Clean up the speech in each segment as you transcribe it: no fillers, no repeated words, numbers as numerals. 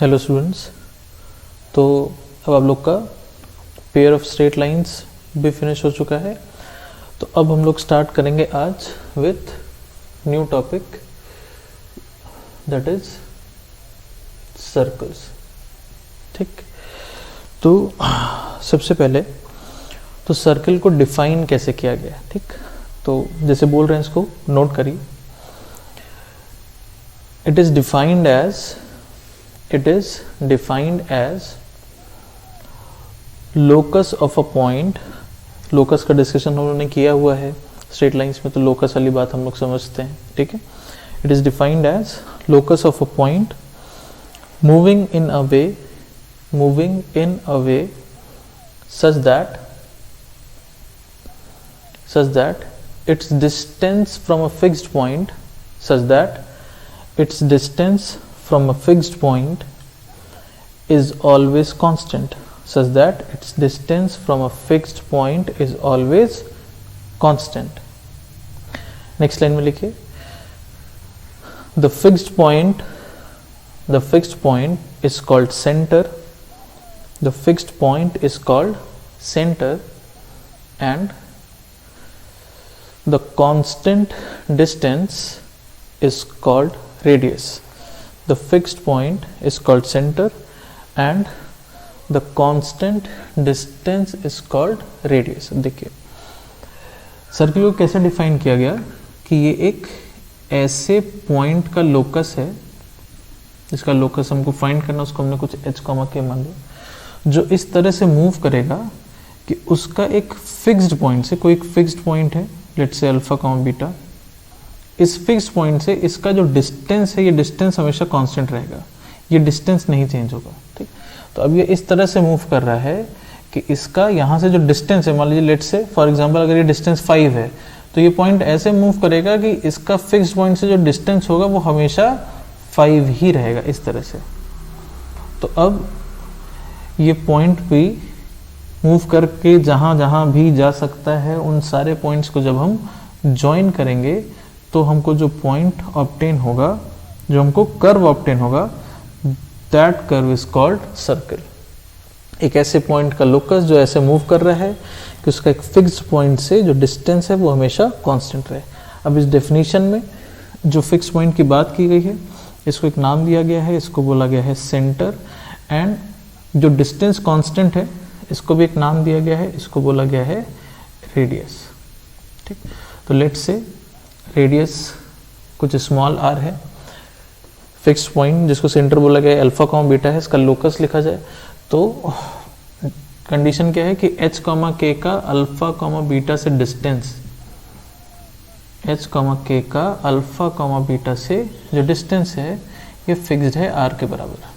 Hello students, तो अब आप लोग का पेयर ऑफ स्ट्रेट लाइंस भी फिनिश हो चुका है। तो अब हम लोग स्टार्ट करेंगे आज with new topic that is circles. ठीक, तो सबसे पहले तो सर्कल को डिफाइन कैसे किया गया। ठीक, तो जैसे बोल रहे हैं इसको नोट करिए। It is defined as locus of a point. Locus का डिस्कशन हम लोगों ने किया हुआ है स्ट्रेट लाइंस में, तो लोकस वाली बात हम लोग समझते हैं। ठीक है, it is defined as locus of a point moving in a way such that its distance from a fixed point is always constant. Next line में लिखिए, the fixed point is called center. The fixed point is called center and the constant distance is called radius. The fixed point is called center and the constant distance is called radius. देखिए circle को कैसे define किया गया कि ये एक ऐसे point का लोकस है, इसका लोकस हमको फाइंड करना, उसको हमने कुछ h, k मान लिया, जो इस तरह से मूव करेगा कि उसका एक फिक्स्ड पॉइंट से, कोई एक फिक्स्ड पॉइंट है let's say alpha comma beta, इस फिक्स्ड पॉइंट से इसका जो डिस्टेंस है, ये डिस्टेंस हमेशा कांस्टेंट रहेगा, ये डिस्टेंस नहीं चेंज होगा। ठीक, तो अब ये इस तरह से मूव कर रहा है कि इसका यहाँ से जो डिस्टेंस है, मान लीजिए लेट्स से फॉर एग्जांपल अगर ये डिस्टेंस 5 है, तो ये पॉइंट ऐसे मूव करेगा कि इसका फिक्स्ड पॉइंट से जो डिस्टेंस होगा वो हमेशा 5 ही रहेगा, इस तरह से। तो अब ये पॉइंट भी मूव करके जहाँ जहाँ भी जा सकता है, उन सारे पॉइंट्स को जब हम ज्वाइन करेंगे तो हमको जो पॉइंट ऑब्टेन होगा, जो हमको कर्व ऑब्टेन होगा, that curve is called circle. एक ऐसे पॉइंट का लोकस जो ऐसे मूव कर रहा है कि उसका एक फिक्स्ड पॉइंट से जो डिस्टेंस है वो हमेशा कांस्टेंट रहे। अब इस डेफिनेशन में जो फिक्स पॉइंट की बात की गई है, इसको एक नाम दिया गया है, इसको बोला गया है सेंटर, एंड जो डिस्टेंस कांस्टेंट है इसको भी एक नाम दिया गया है, इसको बोला गया है रेडियस। ठीक, तो लेट्स से रेडियस कुछ स्मॉल r है, फिक्स्ड पॉइंट जिसको सेंटर बोला गया है अल्फा कॉमा बीटा है, इसका लोकस लिखा जाए तो कंडीशन क्या है कि h, k का अल्फा कॉमा बीटा से डिस्टेंस, h, k का अल्फा कॉमा बीटा से जो डिस्टेंस है ये फिक्स्ड है r के बराबर।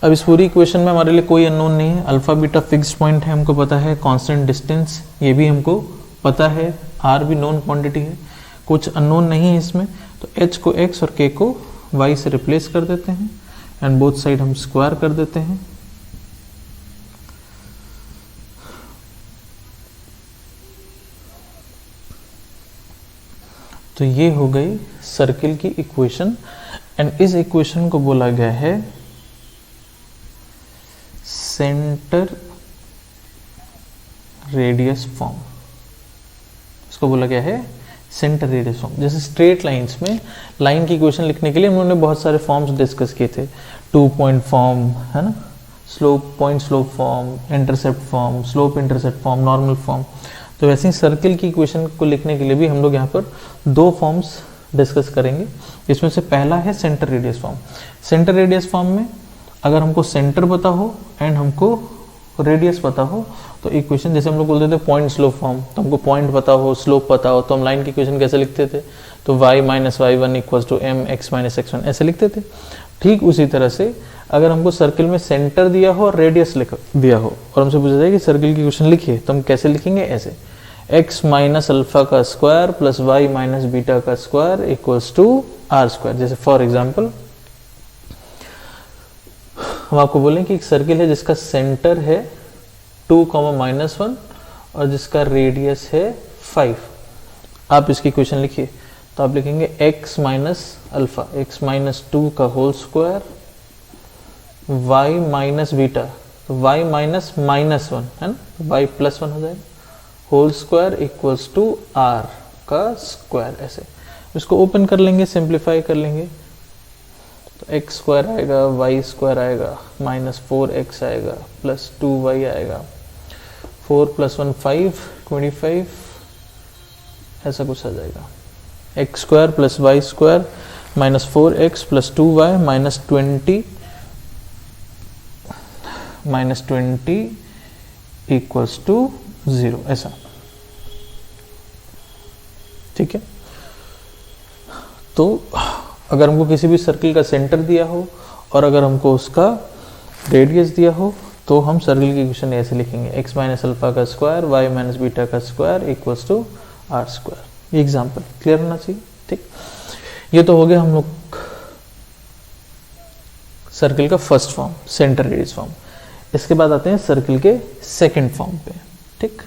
अब इस पूरी इक्वेशन में हमारे लिए कोई अननोन नहीं है, अल्फा बीटा फिक्स्ड पॉइंट है, हमको पता है, कांस्टेंट डिस्टेंस ये भी हमको पता है, r भी नोन क्वांटिटी है, कुछ अननोन नहीं है इसमें। तो h को x और k को y से रिप्लेस कर देते हैं एंड बोथ साइड हम स्क्वायर कर देते हैं। तो ये हो गई सर्किल की इक्वेशन एंड इस इक्वेशन को बोला गया है सेंटर रेडियस फॉर्म। इसको बोला गया है सेंटर रेडियस फॉर्म। जैसे स्ट्रेट लाइंस में लाइन की इक्वेशन लिखने के लिए हम लोगों ने बहुत सारे फॉर्म्स डिस्कस किए थे, 2 पॉइंट फॉर्म है ना, slope point slope form, intercept form, slope intercept form, normal form. तो वैसे ही सर्किल की इक्वेशन को लिखने के लिए भी हम लोग यहाँ पर 2 फॉर्म्स डिस्कस करेंगे, इसमें से पहला है centre radius form. Centre radius form में अगर हमको सेंटर पता हो एंड हमको रेडियस पता हो तो इक्वेशन, जैसे हम लोग बोलते थे पॉइंट स्लोप फॉर्म, तो हमको पॉइंट पता हो, स्लोप पता हो, तो हम लाइन की इक्वेशन कैसे लिखते थे, तो y minus y1 equals to m x minus x1 ऐसे लिखते थे। ठीक उसी तरह से अगर हमको सर्किल में सेंटर दिया हो और रेडियस दिया हो और हमसे पूछा जाए कि सर्किल की इक्वेशन लिखिए, तो हम कैसे लिखेंगे, ऐसे x माइनस अल्फा का square plus y minus beta का square equals to r square. जैसे फॉर एग्जाम्पल हम आपको बोलें कि एक सर्किल है जिसका सेंटर है 2,-1 और जिसका रेडियस है 5। आप इसकी इक्वेशन लिखिए, तो आप लिखेंगे x minus alpha, x minus 2 का whole square y minus beta, तो वाई माइनस माइनस वन है ना, वाई प्लस वन हो जाएगा, whole square equals to r का स्क्वायर। ऐसे इसको ओपन कर लेंगे, सिंप्लीफाई कर लेंगे, तो एक्स स्क्वायर आएगा, वाई स्क्वायर आएगा, माइनस 4x आएगा, प्लस 2y आएगा, 4 + 1 5, 25 ऐसा कुछ आ जाएगा, x square plus y square minus 4x plus 2y minus 20 equals to 0, ऐसा। ठीक है, तो अगर हमको किसी भी सर्किल का सेंटर दिया हो और अगर हमको उसका रेडियस दिया हो तो हम सर्किल की इक्वेशन ऐसे लिखेंगे, x माइनस अल्फा का स्क्वायर y माइनस बीटा का square equals to r square. ये एग्जाम्पल क्लियर होना चाहिए। ठीक, ये तो हो गया हम लोग सर्किल का first form, centre radius form. इसके बाद आते हैं सर्किल के सेकंड फॉर्म पे। ठीक,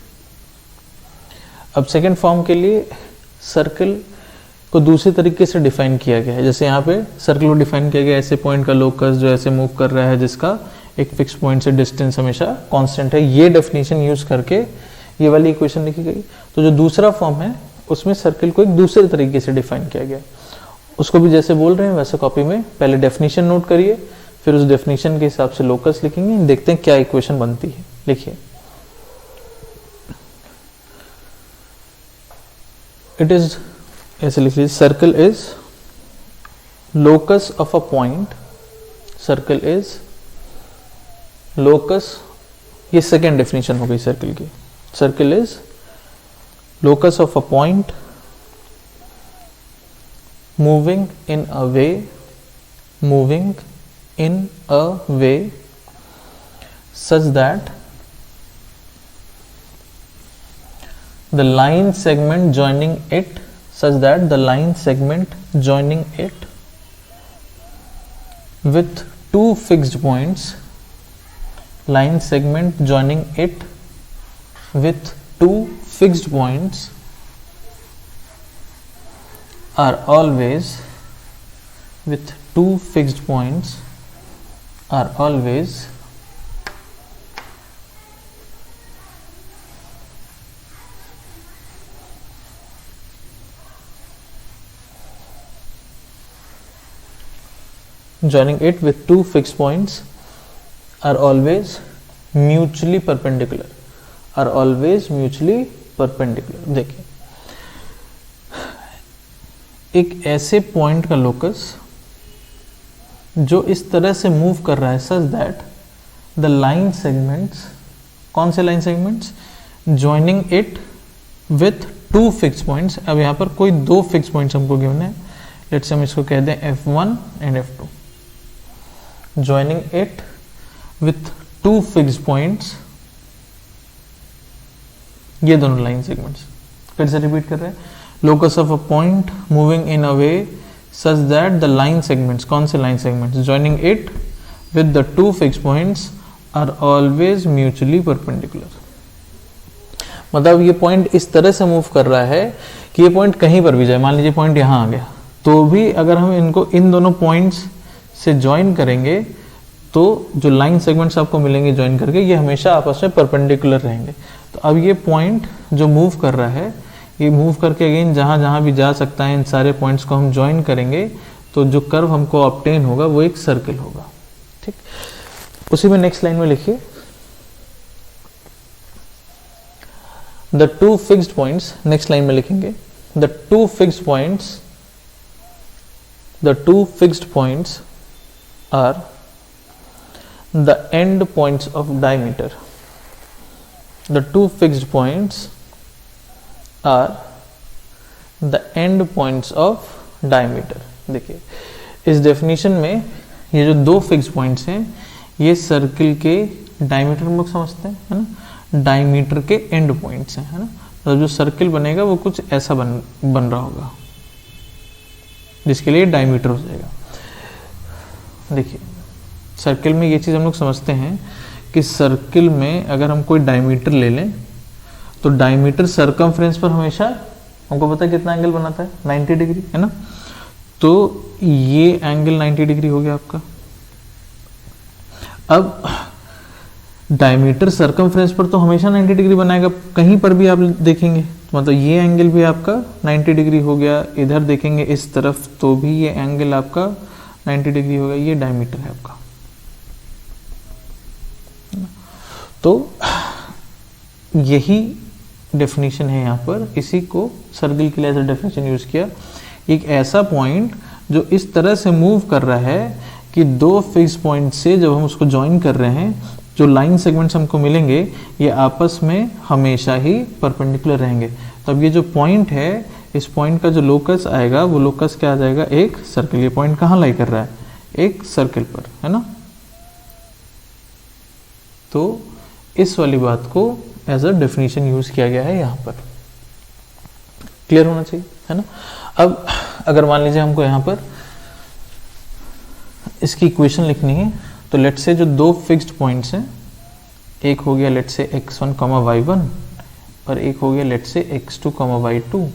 अब सेकंड फॉर्म के लिए सर्किल को दूसरे तरीके से डिफाइन किया गया है। जैसे यहाँ पे सर्किल को डिफाइन किया गया ऐसे पॉइंट का लोकस जो ऐसे मूव कर रहा है, जिसका एक फिक्स पॉइंट से डिस्टेंस हमेशा कांस्टेंट है। ये डेफिनेशन यूज करके ये वाली इक्वेशन लिखी गई। तो जो दूसरा फॉर्म है उसमें सर्किल को एक दूसरे तरीके से डिफाइन किया गया, उसको भी जैसे बोल रहे हैं वैसे कॉपी में पहले डेफिनेशन नोट करिए, फिर उस डेफिनेशन के हिसाब से लोकस लिखेंगे, देखते हैं क्या इक्वेशन बनती है। लिखिए, इट इज, ऐसे लिख लीजिए, circle is locus of a point, circle is locus, ये सेकेंड डेफिनेशन हो गई सर्कल की। Circle is locus of a point moving in a way such that the line segment joining it with two fixed points, line segment joining it with two fixed points are always with two fixed points are always joining it with two fixed points are always mutually perpendicular, are always mutually perpendicular। देखिए, एक ऐसे point का locus जो इस तरह से move कर रहा है such that the line segments, कौन से line segments, joining it with to fix points. अब यहाँ पर कोई दो फिक्स पॉइंट्स हमको गिवन है, लेट्स से हम इसको कह दें F1 and F2, joining it with to fix points, ये दोनों लाइन सेगमेंट्स। फिर से रिपीट कर रहे हैं, locus of a point moving in a way such that the line segments, कौन से line segments, joining it with the two fixed points are always mutually perpendicular। मतलब ये पॉइंट इस तरह से मूव कर रहा है कि ये पॉइंट कहीं पर भी जाए, मान लीजिए पॉइंट यहाँ आ गया, तो भी अगर हम इनको इन दोनों पॉइंट्स से ज्वाइन करेंगे तो जो लाइन सेगमेंट्स आपको मिलेंगे ज्वाइन करके, ये हमेशा आपस में परपेंडिकुलर रहेंगे। तो अब ये पॉइंट जो मूव कर रहा है, ये मूव करके अगेन जहाँ जहाँ भी जा सकता है, इन सारे पॉइंट्स को हम ज्वाइन करेंगे तो जो कर्व हमको ऑब्टेन होगा वो एक सर्कल होगा। ठीक, उसी में नेक्स्ट लाइन में लिखिए, the two fixed points, next line में लिखेंगे, the two fixed points are the end points of diameter, the two fixed points are the end points of diameter. देखिए, इस डेफिनेशन में ये जो दो फिक्स पॉइंट्स हैं ये सर्किल के डायमीटर हम लोग समझते हैं, है ना, डायमीटर के एंड पॉइंट्स हैं, है ना। तो जो सर्किल बनेगा वो कुछ ऐसा बन रहा होगा जिसके लिए डायमीटर हो जाएगा। देखिए, सर्किल में ये चीज़ हम लोग समझते हैं कि सर्किल में अगर हम कोई डायमीटर ले लें तो डायमीटर सर्कमफ्रेंस पर हमेशा हमको पता है कितना एंगल बनाता है, 90 डिग्री, है ना। तो ये एंगल 90 डिग्री हो गया आपका। अब डायमीटर सरकमफ्रेंस पर तो हमेशा 90 डिग्री बनाएगा, कहीं पर भी आप देखेंगे तो मतलब ये एंगल भी आपका 90 डिग्री हो गया, इधर देखेंगे इस तरफ तो भी ये एंगल आपका 90 डिग्री हो गया, ये डायमीटर है आपका। तो यही डेफिनेशन है यहाँ पर, इसी को सर्किल के लिए ऐसा डेफिनेशन यूज किया। एक ऐसा पॉइंट जो इस तरह से मूव कर रहा है कि दो फिक्स पॉइंट से जब हम उसको ज्वाइन कर रहे हैं, जो लाइन सेगमेंट्स हमको मिलेंगे ये आपस में हमेशा ही परपेंडिकुलर रहेंगे। तो अब ये जो पॉइंट है, इस पॉइंट का जो लोकस आएगा वो लोकस क्या आ जाएगा, एक सर्कल। ये पॉइंट कहाँ लाई कर रहा है, एक सर्कल पर, है ना। तो इस वाली बात को एज अ डेफिनेशन यूज किया गया है यहाँ पर, क्लियर होना चाहिए, है ना। अब अगर मान लीजिए हमको यहाँ पर इसकी इक्वेशन लिखनी है, तो लेट से जो दो फिक्स्ड पॉइंट्स हैं, एक हो गया लेट से x1, y1 और एक हो गया लेट से x2, y2,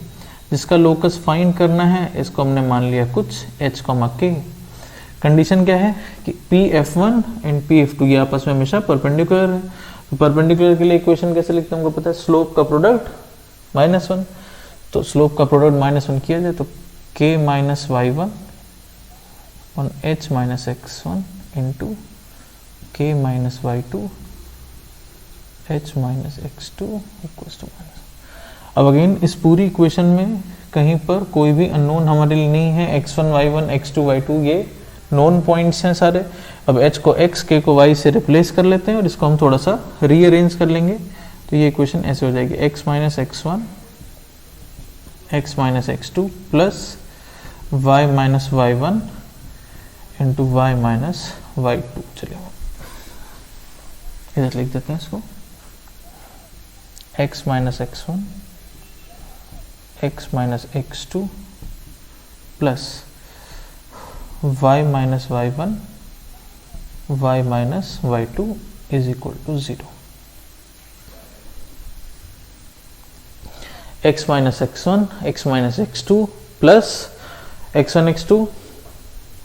जिसका लोकस फाइंड करना है, इसको हमने मान लिया कुछ h, k। कंडीशन क्या है कि Pf1 एंड Pf2 ये आपस में हमेशा परपेंडिकुलर है। तो परपेंडिकुलर के लिए इक्वेशन कैसे लिखते हैं हमको पता है, स्लोप का प्रोडक्ट -1। तो स्लोप का प्रोडक्ट -1 किया जाए तो k minus y1 on h minus x1 into k minus y2 h minus x2 equals to minus. अब अगेन इस पूरी इक्वेशन में कहीं पर कोई भी अननोन हमारे लिए नहीं है, x1, y1, x2, y2 ये नोन पॉइंट्स हैं सारे। अब h को x, k को y से रिप्लेस कर लेते हैं और इसको हम थोड़ा सा रीअरेंज कर लेंगे, तो ये इक्वेशन ऐसे हो जाएगी x minus x1, x minus x2 plus y minus y1 into y minus y2। चलिए इधर लिख देते हैं इसको, x minus x1, x minus x2 plus y minus y1, y minus y2 is equal to 0। x minus x1, x minus x2 plus x1, x2,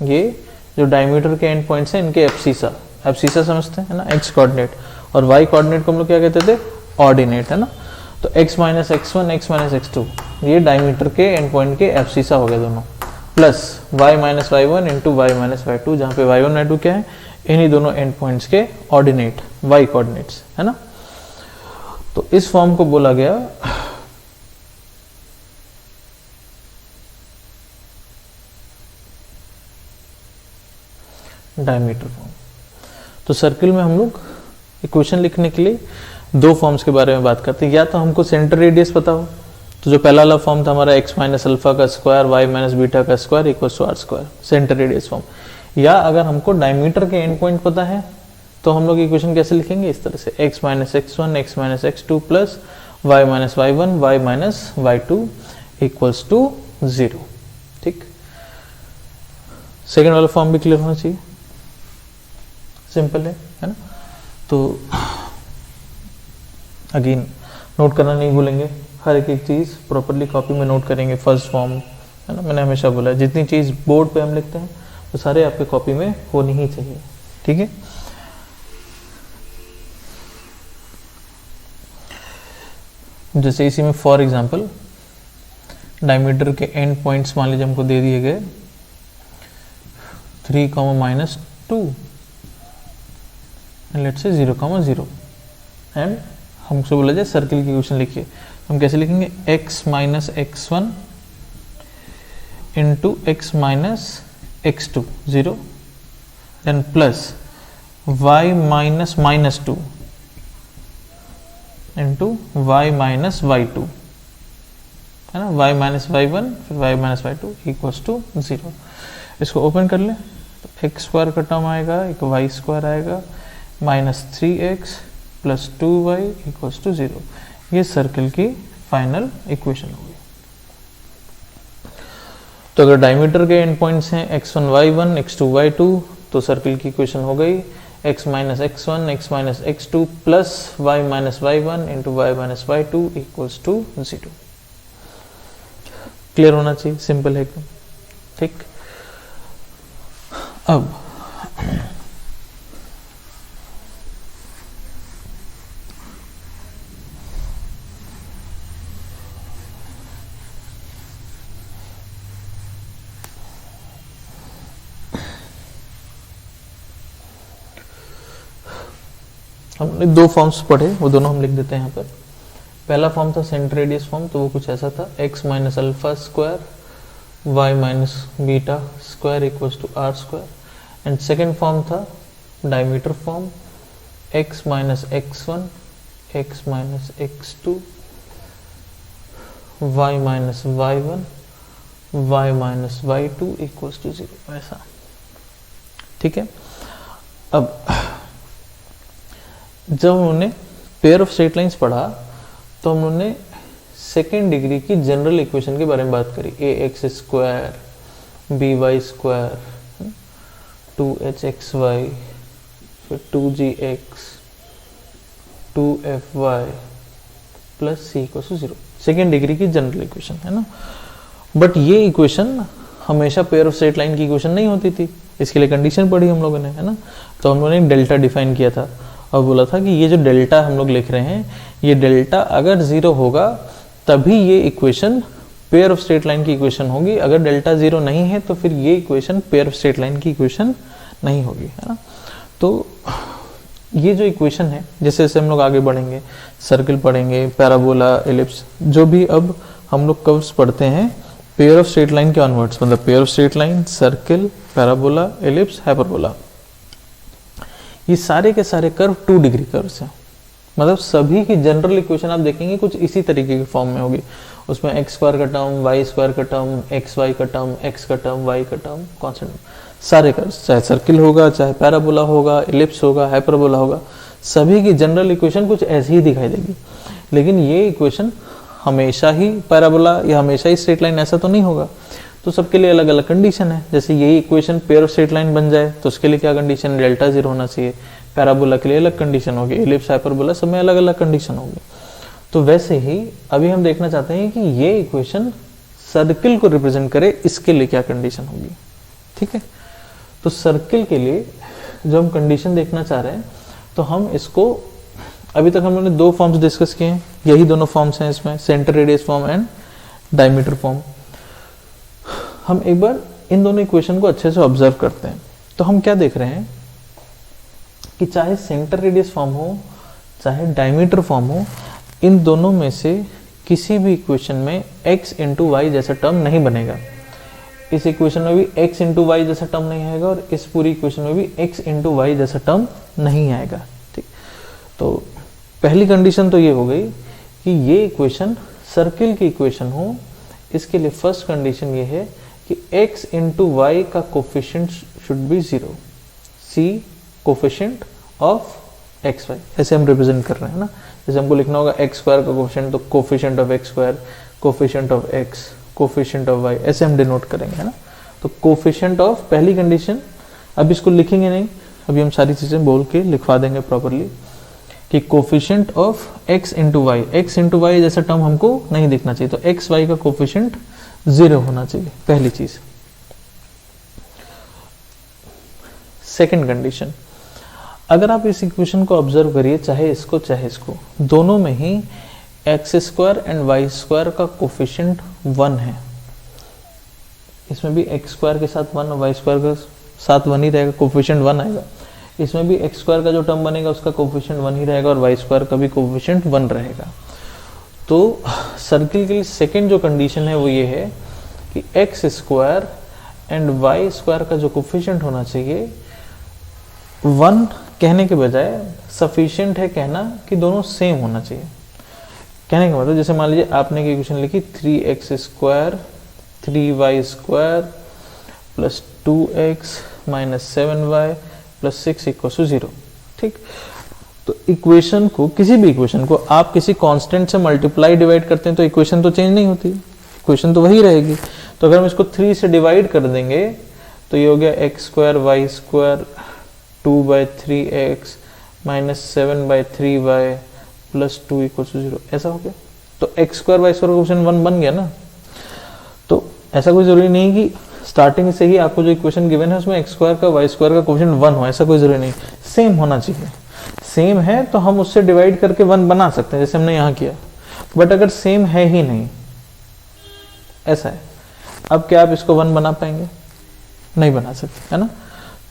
ये जो diameter के and points हैं इनके एब्सिसा समझते हैं ना, x कोऑर्डिनेट, और y coordinate को हम लोग क्या कहते थे, ऑर्डिनेट, है ना। तो x minus x1, x minus x2 ये डायमीटर के एंड पॉइंट के एब्सिसा हो गए दोनों, plus y minus y1 into y minus y2, जहाँ पे y1, y2 क्या है, इन्हीं दोनों एंड पॉइंट्स के ऑर्डिनेट, y कोऑर्डिनेट्स, है ना। तो इस फॉर्म को बोला गया डायमीटर फॉर्म। तो सर्किल में हम लोग इक्वेशन लिखने के लिए दो फॉर्म्स के बारे में बात करते हैं, या तो हमको सेंटर रेडियस पता हो, तो जो पहला वाला फॉर्म था हमारा x माइनस अल्फा का स्क्वायर y माइनस बीटा का square equal to r square, centre radius form. या अगर हमको डायमीटर के एंड पॉइंट पता है तो हम लोग इक्वेशन कैसे लिखेंगे, इस तरह से x minus x1, x minus x2 plus y minus y1, y minus y2 equals to 0। ठीक, सेकेंड वाला फॉर्म भी क्लियर होना चाहिए, सिंपल है ना। तो अगेन नोट करना नहीं भूलेंगे, हर एक चीज़ प्रॉपरली कॉपी में नोट करेंगे। फर्स्ट फॉर्म, है ना, मैंने हमेशा बोला जितनी चीज़ बोर्ड पे हम लिखते हैं वो सारे आपके कॉपी में होनी ही चाहिए, ठीक है। जैसे इसी में फॉर एग्जांपल डायमीटर के एंड पॉइंट्स मान लीजिए हमको दे दिए गए 3, -2 एंड लेट्स से 0, 0 एंड हमसे बोला जाए सर्किल की इक्वेशन लिखिए, हम कैसे लिखेंगे, x minus x1 into x minus x2 0, then plus y minus -2 into y minus y2, है ना, y माइनस y1 फिर y minus y2 equals to 0। इसको ओपन कर ले तो x स्क्वायर का टर्म आएगा, एक y स्क्वायर आएगा, -3x plus 2y equals to 0। ये सर्किल की फाइनल इक्वेशन होगी। तो अगर डायमीटर के एंड पॉइंट्स हैं x1, y1, x2, y2, तो सर्किल की इक्वेशन हो गई x minus x1, x minus x2 plus y minus y1 into y minus y2 equals to 0। Clear होना चाहिए, सिंपल है एकदम, ठीक। अब हमने दो फॉर्म्स पढ़े, वो दोनों हम लिख देते हैं यहाँ पर। पहला फॉर्म था सेंटर रेडियस फॉर्म, तो वो कुछ ऐसा था, x minus alpha square y minus beta square equals to r square. And second form था diameter form, x minus x1 x minus x2 y minus y1 y minus y2 equals to 0, ऐसा। ठीक है। अब जब उन्होंने pair of straight lines पढ़ा तो हम लोगों ने सेकेंड डिग्री की जनरल इक्वेशन के बारे में बात करी, a x square b y square 2hxy फिर 2gx 2fy plus c equal to 0, second degree की जनरल इक्वेशन है ना। बट ये इक्वेशन हमेशा पेयर ऑफ स्ट्रेट लाइन की इक्वेशन नहीं होती थी, इसके लिए कंडीशन पढ़ी हम लोगों ने, है ना। तो हम लोगों ने डेल्टा डिफाइन किया था और बोला था कि ये जो डेल्टा हम लोग लिख रहे हैं, ये डेल्टा अगर 0 होगा तभी ये equation pair of straight line की इक्वेशन होगी, अगर डेल्टा 0 नहीं है तो फिर ये equation pair of straight line की इक्वेशन नहीं होगी, है ना। तो ये जो इक्वेशन है, जैसे जैसे हम लोग आगे बढ़ेंगे, सर्किल पढ़ेंगे, पैराबोला, एलिप्स, जो भी अब हम लोग कर्व्स पढ़ते हैं पेयर ऑफ स्ट्रेट लाइन के ऑनवर्ड्स, मतलब pair of straight line, circle, parabola, ellipse, hyperbola, ये सारे के सारे कर्व 2 डिग्री कर्व्स हैं। मतलब सभी की जनरल इक्वेशन आप देखेंगे कुछ इसी तरीके की फॉर्म में होगी, उसमें एक्स स्क्वायर का टर्म, वाई स्क्वायर का टर्म, एक्स वाई का टर्म, एक्स का टर्म, वाई का टर्म, कॉन्स्टेंट, सारे कर्व्स, चाहे सर्किल होगा, चाहे पैराबोला होगा, एलिप्स होगा, हाइपरबोला होगा, सभी की जनरल इक्वेशन कुछ ऐसी ही दिखाई देगी। लेकिन ये इक्वेशन हमेशा ही पैराबोला या हमेशा ही स्ट्रेट लाइन ऐसा तो नहीं होगा, तो सबके लिए अलग अलग कंडीशन है। जैसे यही equation pair of straight line बन जाए तो उसके लिए क्या कंडीशन, डेल्टा 0 होना चाहिए, पैराबोला के लिए अलग कंडीशन होगी, एलिप्स, हाइपरबोला, सब में अलग अलग कंडीशन होगी। तो वैसे ही अभी हम देखना चाहते हैं कि ये इक्वेशन सर्किल को रिप्रेजेंट करे, इसके लिए क्या कंडीशन होगी। ठीक है, तो सर्किल के लिए जो हम कंडीशन देखना चाह रहे हैं, तो हम इसको, अभी तक हम लोगों ने 2 फॉर्म्स डिस्कस किए हैं, यही दोनों फॉर्म्स हैं इसमें, centre radius form and diameter form. हम एक बार इन दोनों इक्वेशन को अच्छे से ऑब्जर्व करते हैं। तो हम क्या देख रहे हैं कि चाहे सेंटर रेडियस फॉर्म हो चाहे डायमीटर फॉर्म हो, इन दोनों में से किसी भी इक्वेशन में x इंटू वाई जैसा टर्म नहीं बनेगा। इस इक्वेशन में भी x इंटू वाई जैसा टर्म नहीं आएगा और इस पूरी इक्वेशन में भी x इंटू वाई जैसा टर्म नहीं आएगा। ठीक, तो पहली कंडीशन तो ये हो गई कि ये इक्वेशन सर्किल की इक्वेशन हो। इसके लिए फर्स्ट कंडीशन ये है कि x इंटू वाई का coefficient should be 0, c coefficient of x y, ऐसे हम रिप्रेजेंट कर रहे हैं ना। जैसे हमको लिखना होगा एक्स स्क्वायर का कोफिशिएंट, तो coefficient of x square, coefficient of x, coefficient of y, ऐसे हम डिनोट करेंगे, है ना। तो कोफिशिएंट ऑफ पहली कंडीशन, अब इसको लिखेंगे नहीं, अभी हम सारी चीजें बोल के लिखवा देंगे प्रॉपरली कि coefficient of x into y, x into y जैसा टर्म हमको नहीं दिखना चाहिए, तो एक्स वाई का कोफिशिएंट 0 होना चाहिए, पहली चीज। सेकेंड कंडीशन, अगर आप इस इक्वेशन को ऑब्जर्व करिए, चाहे इसको चाहे इसको, दोनों में ही x square and y square का कोफिशिएंट 1 है। इसमें भी एक्स स्क्वायर के साथ 1 और वाई स्क्वायर के साथ 1 ही रहेगा, कोफिशिएंट 1 आएगा। इसमें भी एक्स स्क्वायर का जो टर्म बनेगा उसका कोफिशिएंट 1 ही रहेगा और वाई स्क्वायर का भी कोफिशिएंट 1 रहेगा। तो सर्किल के लिए सेकेंड जो कंडीशन है वो ये है कि x square and y square का जो कोफिशिएंट होना चाहिए 1 कहने के बजाय सफिशिएंट है कहना कि दोनों सेम होना चाहिए। कहने का मतलब, जैसे मान लीजिए आपने एक इक्वेशन लिखी 3x square 3y square plus 2x minus 7y plus 6 equal to 0। ठीक, तो इक्वेशन को, किसी भी इक्वेशन को आप किसी कांस्टेंट से मल्टीप्लाई डिवाइड करते हैं तो इक्वेशन तो चेंज नहीं होती, इक्वेशन तो वही रहेगी। तो अगर हम इसको 3 से डिवाइड कर देंगे तो ये हो गया x square y square 2/3x minus 7/3y plus 2 equal to 0, ऐसा हो गया। तो एक्स स्क्वायर वाई स्क्वायर का क्वेश्चन 1 बन गया ना। तो ऐसा कोई जरूरी नहीं कि स्टार्टिंग से ही आपको जो इक्वेशन गिवन है उसमें एक्स स्क्वायर का वाई स्क्वायर का क्वेश्चन 1 हो, ऐसा कोई जरूरी नहीं, सेम होना चाहिए। सेम है तो हम उससे डिवाइड करके 1 बना सकते हैं, जैसे हमने यहाँ किया। बट अगर सेम है ही नहीं, ऐसा है, अब क्या आप इसको 1 बना पाएंगे? नहीं बना सकते, है ना।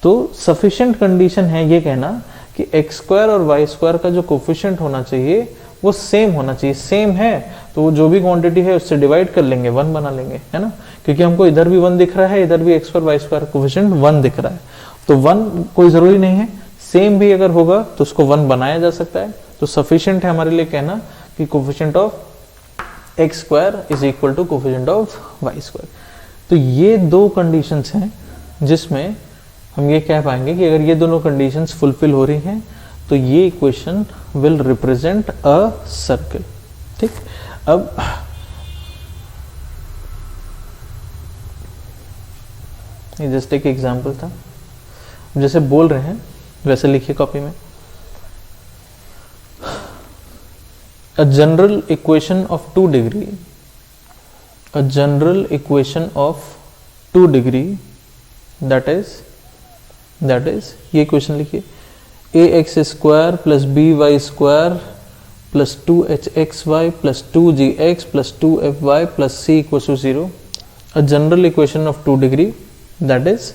तो सफिशिएंट कंडीशन है ये कहना कि एक्स स्क्वायर और वाई स्क्वायर का जो कोफिशिएंट होना चाहिए वो सेम होना चाहिए। सेम है तो वो जो भी क्वांटिटी है उससे डिवाइड कर लेंगे, 1 बना लेंगे, है ना, क्योंकि हमको इधर भी 1 दिख रहा है, इधर भी x square y square coefficient 1 दिख रहा है, तो 1 कोई जरूरी नहीं है, सेम भी अगर होगा तो उसको 1 बनाया जा सकता है। तो सफिशिएंट है हमारे लिए कहना कि coefficient of x square is equal to coefficient of y square. तो ये दो कंडीशंस हैं जिसमें हम ये कह पाएंगे कि अगर ये दोनों कंडीशंस फुलफिल हो रही हैं तो ये equation will represent a circle. ठीक, अब ये जस्ट एक एग्जांपल था, जैसे बोल रहे हैं वैसे लिखिए कॉपी में। A general equation of 2 degree, a general equation of 2 degree, that is ये इक्वेशन लिखिए ax square plus by square plus 2hxy plus 2gx plus 2fy plus c equals to 0. A general equation of 2 degree, that is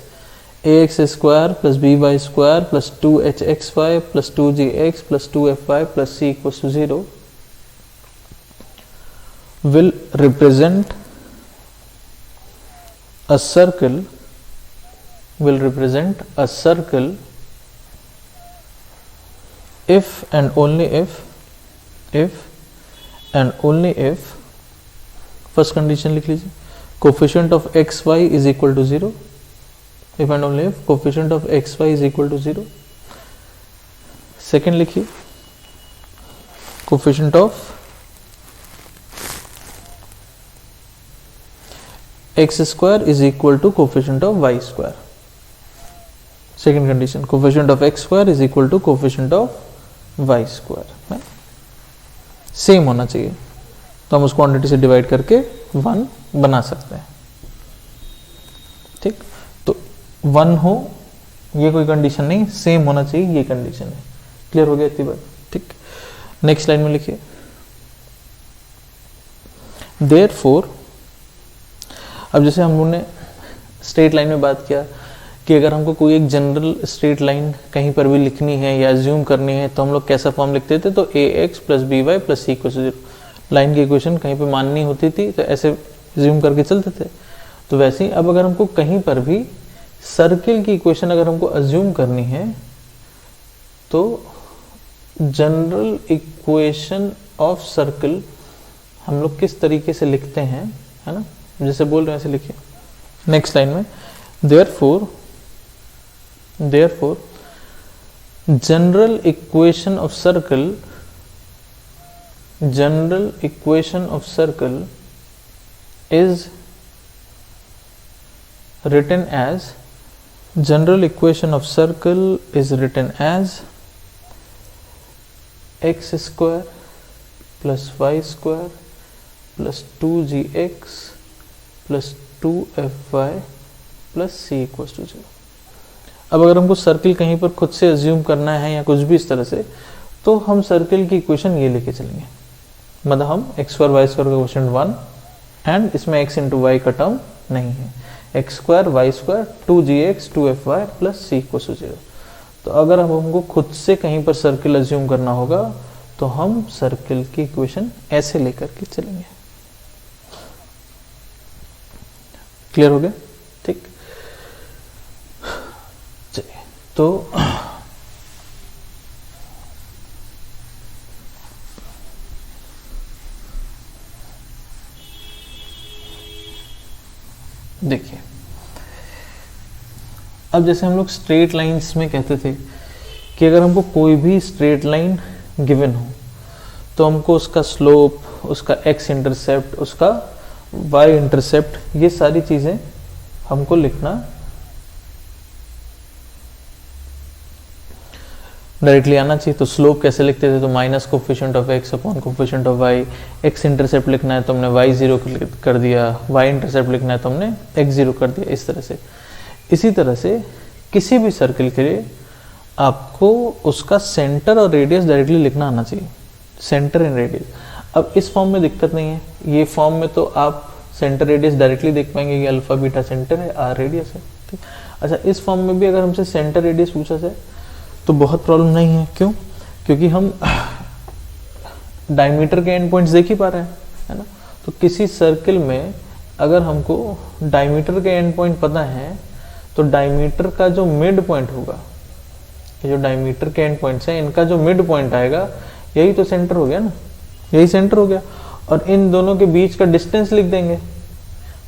ax square plus by square plus 2hxy plus 2gx plus 2fy plus c equals to 0 will represent a circle, if and only if first condition लिख लीजिए, coefficient of xy is equal to 0, if and only if coefficient of xy is equal to 0. second लिखिए, coefficient of x square is equal to coefficient of y square. second condition, coefficient of x square is equal to coefficient of y square. Same होना चाहिए तो हम उस quantity से divide करके 1 बना सकते हैं। ठीक, तो 1 हो ये कोई कंडीशन नहीं, सेम होना चाहिए ये कंडीशन है। क्लियर हो गया इतनी बात? ठीक, नेक्स्ट लाइन में लिखिए, देयरफॉर, अब जैसे हम लोगों ने स्ट्रेट लाइन में बात किया कि अगर हमको कोई एक जनरल स्ट्रेट लाइन कहीं पर भी लिखनी है या अज्यूम करनी है तो हम लोग कैसा फॉर्म लिखते थे, तो a x plus b y plus c equal to 0, line की इक्वेशन कहीं पे माननी होती थी तो ऐसे अज्यूम करके चलते थे। तो वैसे ही अब अगर हमको कहीं पर भी सर्किल की इक्वेशन अगर हमको अज्यूम करनी है तो जनरल इक्वेशन ऑफ सर्किल हम लोग किस तरीके से लिखते हैं, है ना, जैसे बोल रहे हैं ऐसे लिखिए। नेक्स्ट लाइन में, therefore general equation of circle is written as x square plus y square plus 2gx plus 2fy plus c equals to 0. अब अगर हमको सर्किल कहीं पर खुद से अज्यूम करना है या कुछ भी इस तरह से, तो हम सर्किल की इक्वेशन ये लेके चलेंगे, मतलब हम x स्क्वायर वाई स्क्वायर का क्वेश्चन 1 एंड इसमें x इंटू वाई का टर्म नहीं है, x square y square 2gx 2fy plus c equal to 0। तो अगर अब हमको खुद से कहीं पर सर्किल अज्यूम करना होगा तो हम सर्किल की इक्वेशन ऐसे लेकर के चलेंगे। क्लियर हो गया? ठीक, चलिए तो देखिए, अब जैसे हम लोग स्ट्रेट लाइंस में कहते थे कि अगर हमको कोई भी स्ट्रेट लाइन गिवन हो तो हमको उसका स्लोप, उसका एक्स इंटरसेप्ट, उसका वाई इंटरसेप्ट, ये सारी चीजें हमको लिखना डायरेक्टली आना चाहिए। तो स्लोप कैसे लिखते थे, तो minus coefficient of x upon coefficient of y. X intercept लिखना है तो हमने वाई 0 कर दिया, वाई इंटरसेप्ट लिखना है तो हमने एक्स 0 कर दिया, इस तरह से। इसी तरह से किसी भी सर्किल के लिए आपको उसका सेंटर और रेडियस डायरेक्टली लिखना आना चाहिए, सेंटर एंड रेडियस। अब इस फॉर्म में दिक्कत नहीं है, ये फॉर्म में तो आप सेंटर रेडियस डायरेक्टली देख पाएंगे कि अल्फा बीटा सेंटर है, आर रेडियस है। ठीक, अच्छा इस फॉर्म में भी अगर हमसे सेंटर रेडियस पूछा जाए तो बहुत प्रॉब्लम नहीं है। क्यों? क्योंकि हम डायमीटर के एंड पॉइंट्स देख ही पा रहे हैं, है ना। तो किसी सर्किल में अगर हमको डायमीटर के एंड पॉइंट पता है तो डायमीटर का जो मिड पॉइंट होगा, ये जो डायमीटर के एंड पॉइंट्स हैं इनका जो मिड पॉइंट आएगा यही तो सेंटर हो गया ना, यही सेंटर हो गया। और इन दोनों के बीच का डिस्टेंस लिख देंगे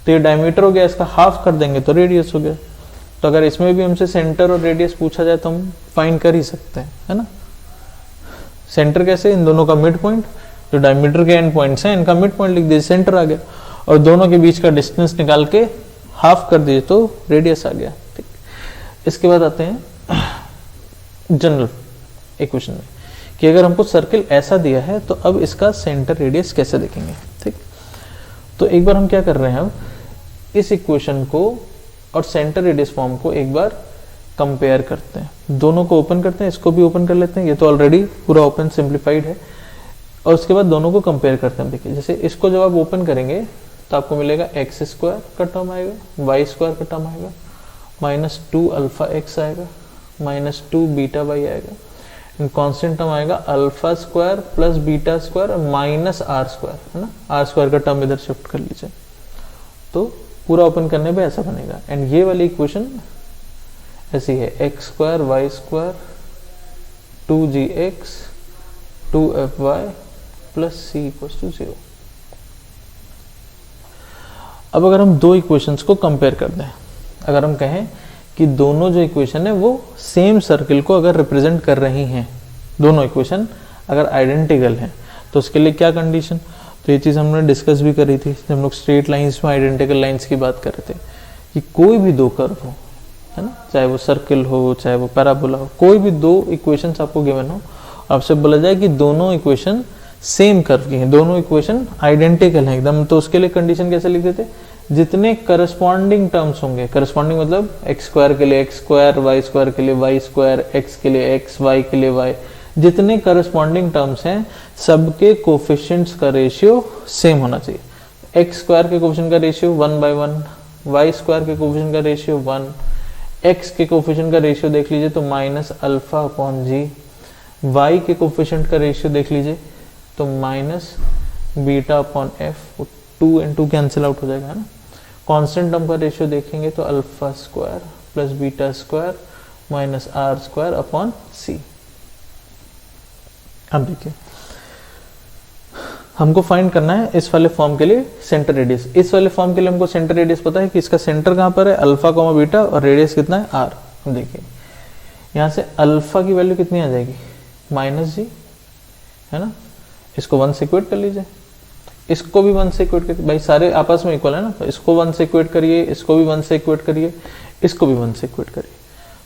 तो ये डायमीटर हो गया, इसका हाफ कर देंगे तो रेडियस हो गया। तो अगर इसमें भी हमसे सेंटर और रेडियस पूछा जाए तो हम फाइंड कर ही सकते हैं, है ना। सेंटर कैसे? इन दोनों का मिड पॉइंट, जो डायमीटर के एंड पॉइंट्स हैं इनका मिड पॉइंट लिख दीजिए, सेंटर आ गया। और दोनों के बीच का डिस्टेंस निकाल के हाफ कर दीजिए तो रेडियस आ गया। ठीक, इसके बाद आते हैं जनरल इक्वेशन में कि अगर हमको सर्किल ऐसा दिया है तो अब इसका सेंटर रेडियस कैसे देखेंगे। ठीक, तो एक बार हम क्या कर रहे हैं, अब इस इक्वेशन को और सेंटर रेडियस फॉर्म को एक बार कंपेयर करते हैं, दोनों को ओपन करते हैं, इसको भी ओपन कर लेते हैं, ये तो ऑलरेडी पूरा ओपन सिंप्लीफाइड है। और उसके बाद दोनों को कंपेयर करते हैं। देखिए जैसे इसको जब आप ओपन करेंगे तो आपको मिलेगा एक्स स्क्वायर का टर्म आएगा, वाई स्क्वायर का टर्म आएगा, -2 अल्फा एक्स आएगा, -2 बीटा वाई आएगा, एंड कॉन्स्टेंट टर्म आएगा alpha square plus beta square minus r square, है ना। आर स्क्वायर का टर्म इधर शिफ्ट कर लीजिए तो पूरा ओपन करने पे ऐसा बनेगा। एंड ये वाली इक्वेशन ऐसी है, x square y square 2gx 2fy plus c equals to 0। अब अगर हम दो इक्वेशंस को कंपेयर कर दें, अगर हम कहें कि दोनों जो इक्वेशन है वो सेम सर्किल को अगर रिप्रेजेंट कर रही हैं, दोनों इक्वेशन अगर आइडेंटिकल हैं, तो उसके लिए क्या कंडीशन, तो ये चीज़ हमने डिस्कस भी करी थी जब हम लोग स्ट्रेट लाइंस में आइडेंटिकल लाइंस की बात कर रहे थे कि कोई भी दो कर्व हो, है ना, चाहे वो सर्किल हो चाहे वो पैराबोला हो, कोई भी दो इक्वेशंस आपको गिवन हो, आपसे बोला जाए कि दोनों इक्वेशन सेम कर्व की हैं, दोनों इक्वेशन आइडेंटिकल हैं एकदम, तो उसके लिए कंडीशन कैसे लिख देते, जितने करस्पॉन्डिंग टर्म्स होंगे, करस्पॉन्डिंग मतलब एक्स स्क्वायर के लिए एक्स स्क्वायर, वाई स्क्वायर के लिए वाई स्क्वायर, एक्स के लिए एक्स, वाई के लिए वाई, जितने करस्पॉन्डिंग टर्म्स हैं सबके कोफिशिएंट्स का रेशियो सेम होना चाहिए। एक्स स्क्वायर के कोफिशिएंट का रेशियो 1/1, वाई स्क्वायर के कोफिशिएंट का रेशियो 1, एक्स के कोफिशिएंट का रेशियो देख लीजिए तो माइनस अल्फा अपॉन जी, वाई के कोफिशिएंट का रेशियो देख लीजिए तो minus beta upon F, 2 and 2 cancel out हो जाएगा, है ना। कांस्टेंट टर्म का रेशियो देखेंगे तो alpha square plus beta square minus r square upon c. अब देखिए हमको फाइंड करना है इस वाले फॉर्म के लिए सेंटर रेडियस। इस वाले फॉर्म के लिए हमको सेंटर रेडियस पता है कि इसका सेंटर कहां पर है, अल्फा कॉमा बीटा, और रेडियस कितना है आर। देखिए यहां से अल्फा की वैल्यू कितनी आ जाएगी, -g, है ना। इसको 1 से इक्वेट कर लीजिए, इसको भी 1 से इक्वेट करिए, भाई सारे आपस में इक्वल है ना, तो इसको 1 से इक्वेट करिए, इसको भी 1 से इक्वेट करिए, इसको भी 1 से इक्वेट करिए।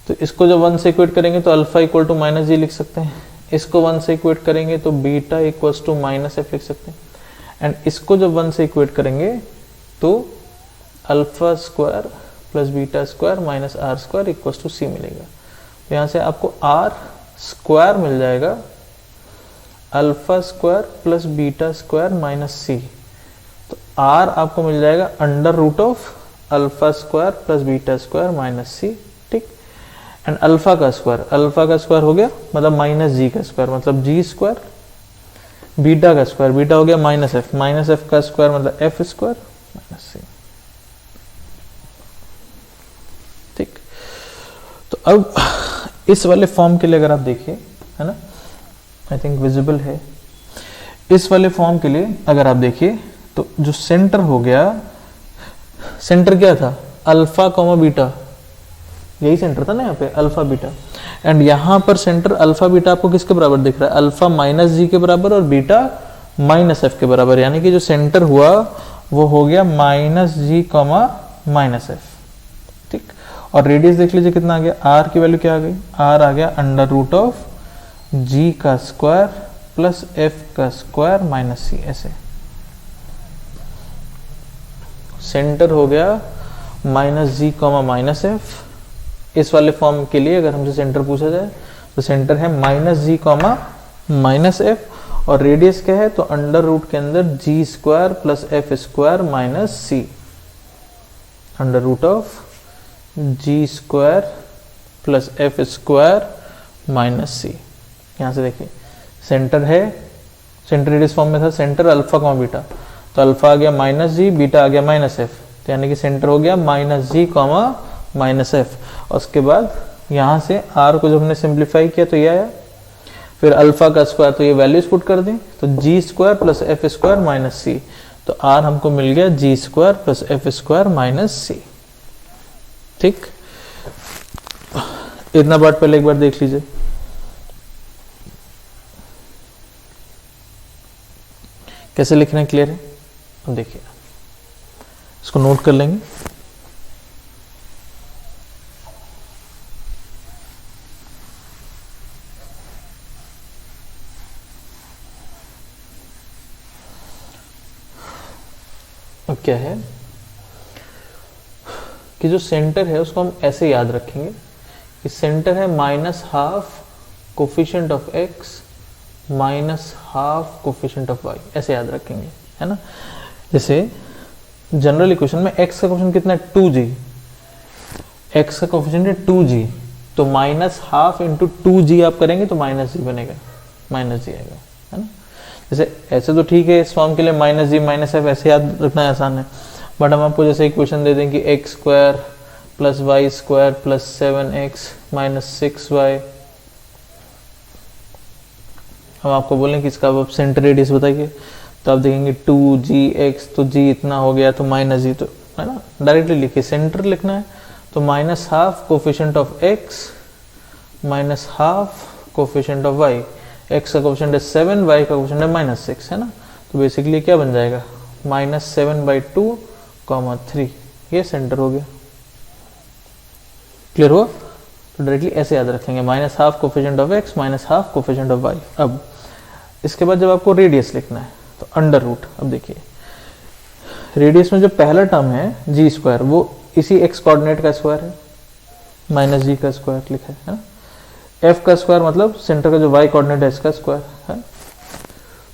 तो इसको जब 1 से इक्वेट करेंगे तो अल्फा इक्वल टू -g लिख सकते हैं, इसको 1 से इक्वेट करेंगे तो बीटा इक्वल्स टू -f लिख सकते हैं, एंड इसको जब 1 से इक्वेट करेंगे तो alpha square plus beta square minus r square equals to c मिलेगा। तो यहाँ से आपको आर स्क्वायर मिल जाएगा, alpha square plus beta square minus c, तो आर आपको मिल जाएगा under root of alpha square plus beta square minus c. ठीक, एंड अल्फा का स्क्वायर हो गया मतलब माइनस जी का स्क्वायर मतलब जी स्क्वायर, बीटा का स्क्वायर बीटा हो गया माइनस एफ का स्क्वायर मतलब एफ स्क्वायर माइनस सी। ठीक, तो अब इस वाले फॉर्म के लिए अगर आप देखिए, है ना, आई थिंक विजिबल है, इस वाले फॉर्म के लिए अगर आप देखिए तो जो सेंटर हो गया, सेंटर क्या था, अल्फा कॉमा बीटा, यही सेंटर था ना यहाँ पे, अल्फा बीटा, एंड यहाँ पर सेंटर अल्फा बीटा आपको किसके बराबर दिख रहा है, अल्फा माइनस जी के बराबर और बीटा माइनस एफ के बराबर, यानी कि जो सेंटर हुआ वो हो गया -g, -f। ठीक, और रेडियस देख लीजिए कितना आ गया, आर की वैल्यू क्या आ गई, आर आ गया अंडर रूट ऑफ g का स्क्वायर प्लस f का स्क्वायर माइनस सी। ऐसे सेंटर हो गया -g, -f। इस वाले फॉर्म के लिए अगर हमसे सेंटर पूछा जाए तो सेंटर है -g, -f, और रेडियस क्या है तो अंडर रूट के अंदर g square plus f square minus c, under root of g square plus f square minus c. यहाँ से देखिए सेंटर है, सेंटर रेडियस फॉर्म में था, सेंटर अल्फा कॉमा बीटा, तो अल्फा आ गया माइनस जी, बीटा आ गया माइनस एफ, तो यानी कि सेंटर हो गया माइनस जी कॉमा माइनस एफ। और उसके बाद यहाँ से आर को जब हमने सिंप्लीफाई किया तो ये आया, फिर अल्फा का स्क्वायर, तो ये वैल्यूज पुट कर दी, तो g square plus f square minus c, तो आर हमको मिल गया g square plus f square minus c. ठीक, इतना पार्ट पहले एक बार देख लीजिए। कैसे लिखना है, क्लियर है? अब देखिए इसको नोट कर लेंगे। अब क्या है कि जो सेंटर है उसको हम ऐसे याद रखेंगे कि सेंटर है minus half coefficient of x minus half coefficient of y, ऐसे याद रखेंगे, है ना। जैसे जनरल इक्वेशन में x का कोफिशिएंट कितना है 2g, x का कोफिशिएंट है 2g, तो माइनस हाफ इंटू 2g आप करेंगे तो माइनस जी बनेगा, माइनस जी आएगा, है ना। जैसे ऐसे तो ठीक है, इस फॉर्म के लिए माइनस जी माइनस एफ ऐसे याद रखना आसान है, बट हम आपको जैसे इक्वेशन दे दें कि x square plus y square plus 7x minus 6y, हम आपको बोलें कि इसका अब सेंटर रेडियस बताइए, तो आप देखेंगे 2gx, तो g इतना हो गया तो माइनस जी, तो है ना, डायरेक्टली लिखिए सेंटर लिखना है, तो minus half coefficient of x minus half coefficient of y, x का कोफिशिएंट है 7, y का कोफिशिएंट है माइनस 6, है ना, तो बेसिकली क्या बन जाएगा माइनस 7/2 कॉमा 3, ये सेंटर हो गया। क्लियर हुआ? तो डायरेक्टली ऐसे याद रखेंगे minus half coefficient of x minus half coefficient of y। अब इसके बाद जब आपको रेडियस लिखना है तो अंडर रूट, अब देखिए रेडियस में जो पहला टर्म है जी स्क्वायर, वो इसी एक्स कोऑर्डिनेट का स्क्वायर है, माइनस जी का स्क्वायर लिखा है ना। एफ का स्क्वायर मतलब सेंटर का जो वाई कोऑर्डिनेट है इसका स्क्वायर है,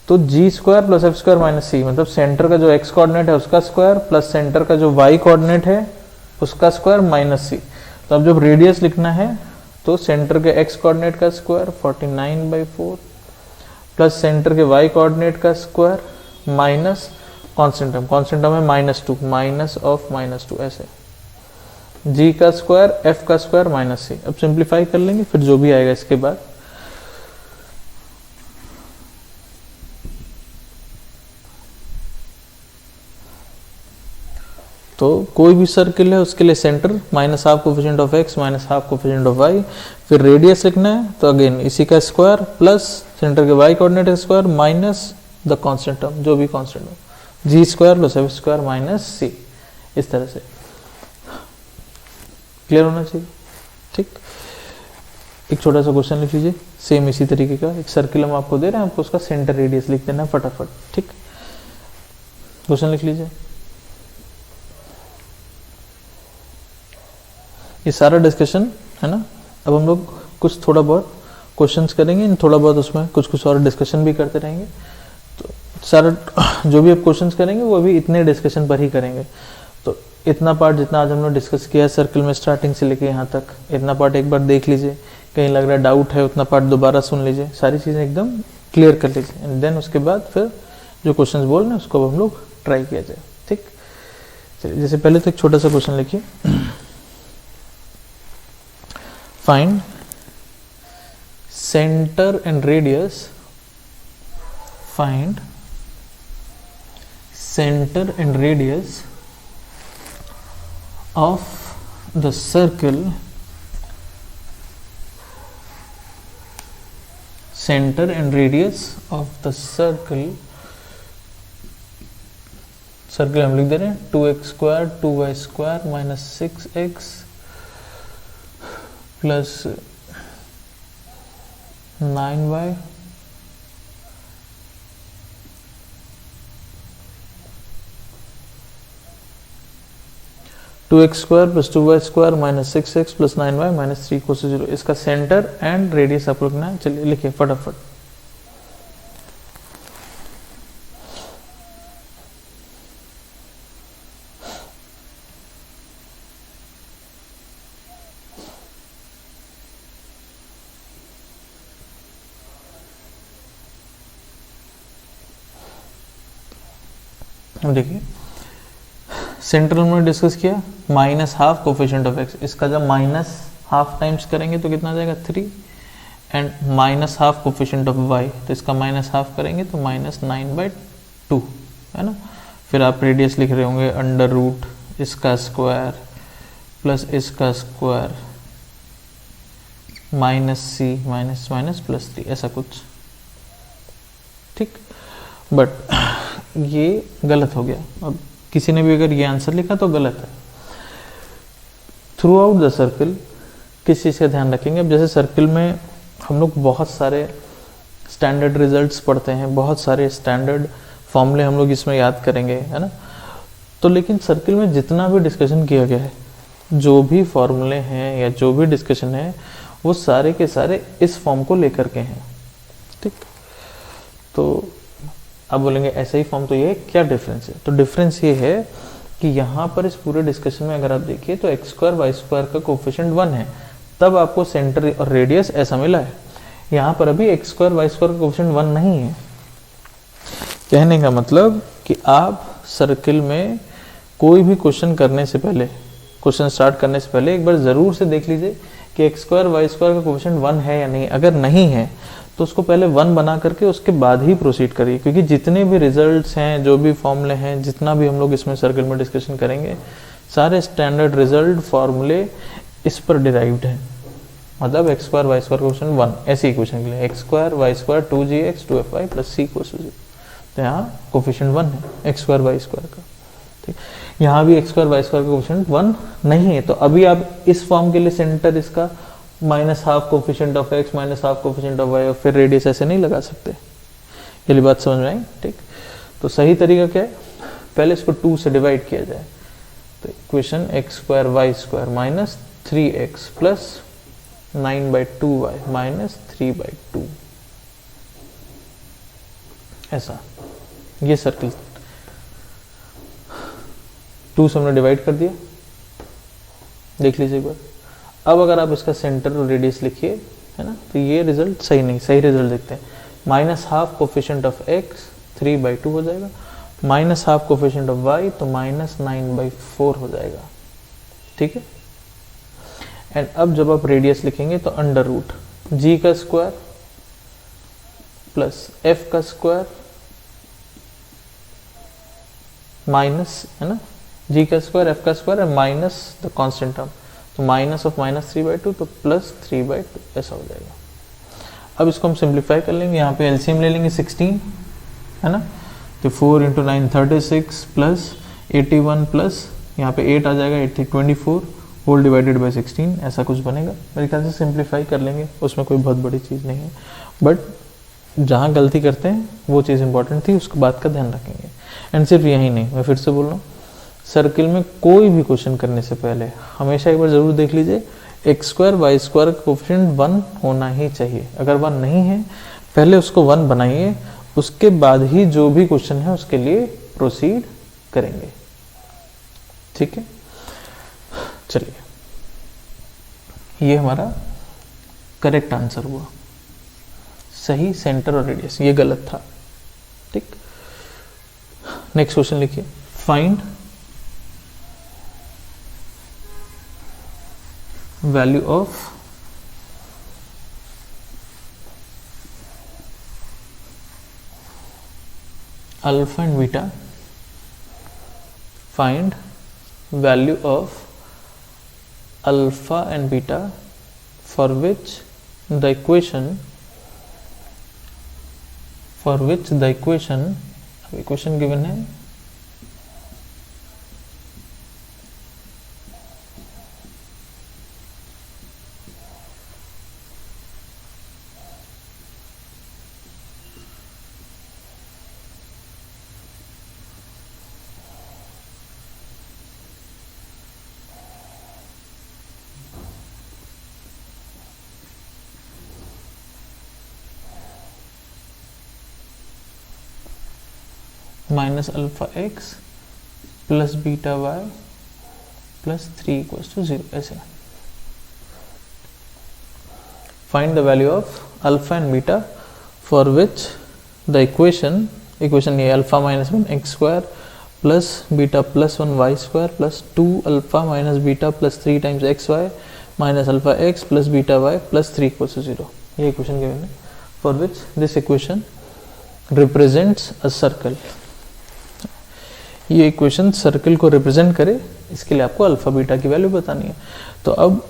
तो g square plus f square minus c, मतलब सेंटर का जो एक्स कोऑर्डिनेट है उसका स्क्वायर प्लस सेंटर का जो वाई कोऑर्डिनेट है उसका स्क्वायर माइनस सी। तो अब जब रेडियस लिखना है तो सेंटर के एक्स कोऑर्डिनेट का स्क्वायर 49/4 प्लस सेंटर के वाई कोऑर्डिनेट का स्क्वायर माइनस कांस्टेंट टर्म है -2, माइनस ऑफ -2, ऐसे जी का स्क्वायर एफ का स्क्वायर माइनस सी। अब सिंप्लीफाई कर लेंगे, फिर जो भी आएगा इसके बाद, तो कोई भी सर्किल है उसके लिए centre minus half coefficient of x minus half coefficient of y, फिर रेडियस लिखना है तो अगेन इसी का स्क्वायर प्लस सेंटर के वाई कोऑर्डिनेट का square minus the constant term, जो भी कांस्टेंट हो, g square plus f square minus c, इस तरह से। क्लियर होना चाहिए? ठीक, एक छोटा सा क्वेश्चन लिख लीजिए सेम इसी तरीके का, एक सर्किल हम आपको दे रहे हैं, आपको उसका सेंटर रेडियस लिख देना फटाफट। ठीक, क्वेश्चन लिख लीजिए। ये सारा डिस्कशन है ना, अब हम लोग कुछ थोड़ा बहुत क्वेश्चंस करेंगे, थोड़ा बहुत उसमें कुछ कुछ और डिस्कशन भी करते रहेंगे। तो सारा जो भी आप क्वेश्चंस करेंगे वो भी इतने डिस्कशन पर ही करेंगे। तो इतना पार्ट जितना आज हम लोग डिस्कस किया है सर्किल में स्टार्टिंग से लेके यहाँ तक, इतना पार्ट एक बार देख लीजिए, कहीं लग रहा है डाउट है उतना पार्ट दोबारा सुन लीजिए, सारी चीज़ें एकदम क्लियर कर लीजिए, एंड देन उसके बाद फिर जो क्वेश्चन बोल रहे हैं उसको हम लोग ट्राई किया जाए। ठीक, चलिए जैसे पहले तो एक छोटा सा क्वेश्चन लिखिए, find center and radius, find center and radius of the circle, center and radius of the circle, circle हम लिख दे रहे हैं 2x square 2y square minus 6x plus 9y two x square plus 2y square minus 6x plus 9y minus 3 को 0। इसका centre and radius आपको लिखना है। चलिए लिखिए फटाफट। अब देखिए सेंट्रल में डिस्कस किया minus half coefficient of x, इसका जब माइनस हाफ टाइम्स करेंगे तो कितना आ जाएगा 3, and minus half coefficient of y, तो इसका माइनस हाफ करेंगे तो -9/2 है ना। फिर आप रेडियस लिख रहे होंगे अंडर रूट इसका स्क्वायर प्लस इसका स्क्वायर माइनस सी माइनस माइनस प्लस 3, ऐसा कुछ, ठीक। बट ये गलत हो गया, अब किसी ने भी अगर ये आंसर लिखा तो गलत है। थ्रू आउट द सर्किल किस चीज़ का ध्यान रखेंगे, अब जैसे सर्किल में हम लोग बहुत सारे स्टैंडर्ड रिजल्ट्स पढ़ते हैं, बहुत सारे स्टैंडर्ड फॉर्मूले हम लोग इसमें याद करेंगे, है ना। तो लेकिन सर्किल में जितना भी डिस्कशन किया गया है, जो भी फॉर्मूले हैं या जो भी डिस्कशन है, वो सारे के सारे इस फॉर्म को लेकर के हैं, ठीक। तो अब बोलेंगे ऐसा ही फॉर्म तो ये क्या डिफरेंस है, तो डिफरेंस ये है कि यहाँ पर इस पूरे डिस्कशन में अगर आप देखिए तो x स्क्वायर वाई स्क्वायर का कोफिशिएंट 1 है, तब आपको सेंटर और रेडियस ऐसा मिला है। यहाँ पर अभी x स्क्वायर वाई स्क्वायर का कोफिशिएंट 1 नहीं है। कहने का मतलब कि आप सर्किल में कोई भी क्वेश्चन करने से पहले, क्वेश्चन स्टार्ट करने से पहले एक बार ज़रूर से देख लीजिए कि x स्क्वायर वाई स्क्वायर का कोफिशिएंट 1 है या नहीं। अगर नहीं है तो उसको पहले 1 बना करके उसके बाद ही प्रोसीड करिए, क्योंकि जितने भी रिजल्ट्स हैं, जो भी फॉर्मूले हैं, जितना भी हम लोग इसमें सर्किल में डिस्कशन करेंगे, सारे स्टैंडर्ड रिजल्ट फॉर्मूले इस पर डिराइव्ड हैं। मतलब x स्क्वायर वाई स्क्वायर का क्वेश्चन 1 ऐसे इक्वेशन के लिए x square y square 2gx 2fy plus c = 0, तो यहाँ कोफिशिएंट 1 है x स्क्वायर वाई स्क्वायर का, ठीक। यहाँ भी x स्क्वायर वाई स्क्वायर का कोफिशिएंट 1 नहीं है, तो अभी आप इस फॉर्म के लिए सेंटर इसका minus half coefficient of x minus half coefficient of y और फिर रेडियस ऐसे नहीं लगा सकते। ये बात समझ में आई, ठीक। तो सही तरीका क्या है, पहले इसको 2 से डिवाइड किया जाए, तो equation x square y square minus 3x plus 9/2y minus 3/2, ऐसा। ये सर्किल 2 से हमने डिवाइड कर दिया, देख लीजिए एक बार। अब अगर आप इसका सेंटर और रेडियस लिखिए, है ना, तो ये रिजल्ट सही नहीं, सही रिजल्ट देखते हैं। Minus half coefficient of x 3/2 हो जाएगा, minus half coefficient of y तो माइनस 9/4 हो जाएगा, ठीक है। एंड अब जब आप रेडियस लिखेंगे तो अंडर रूट g का स्क्वायर प्लस f का स्क्वायर माइनस, है ना, g का स्क्वायर f का स्क्वायर है माइनस द कांस्टेंट टर्म, तो माइनस ऑफ माइनस 3/2 तो प्लस 3/2, ऐसा हो जाएगा। अब इसको हम सिंप्लीफाई कर लेंगे, यहाँ पे एलसीएम ले लेंगे 16, है ना, तो 4 × 9 36 प्लस 81 प्लस यहाँ पे 8 आ जाएगा, 8 × 24 होल डिवाइडेड बाई 16, ऐसा कुछ बनेगा। मेरे ख्याल से सिंप्लीफाई कर लेंगे, उसमें कोई बहुत बड़ी चीज़ नहीं है, बट जहाँ गलती करते हैं वो चीज़ इंपॉर्टेंट थी, उसकी बात का ध्यान रखेंगे। एंड सिर्फ यही नहीं, मैं फिर से बोल रहा हूँ, सर्किल में कोई भी क्वेश्चन करने से पहले हमेशा एक बार ज़रूर देख लीजिए x स्क्वायर वाई स्क्वायर का कोफिशिएंट 1 होना ही चाहिए। अगर 1 नहीं है, पहले उसको 1 बनाइए, उसके बाद ही जो भी क्वेश्चन है उसके लिए प्रोसीड करेंगे, ठीक है। चलिए, ये हमारा करेक्ट आंसर हुआ, सही सेंटर और रेडियस, ये गलत था, ठीक। नेक्स्ट क्वेश्चन लिखिए, find value of alpha and beta, find value of alpha and beta for which the equation given है minus alpha x plus beta y plus 3 = 0, ऐसे। Find the value of alpha and beta for which the equation ये alpha minus 1 x square plus beta plus 1 y square plus 2 alpha minus beta plus 3 times x y minus alpha x plus beta y plus 3 equal to 0। ये equation given है for which this equation represents a circle. ये equation circle को represent करे, इसके लिए आपको alpha beta की value बतानी है। तो अब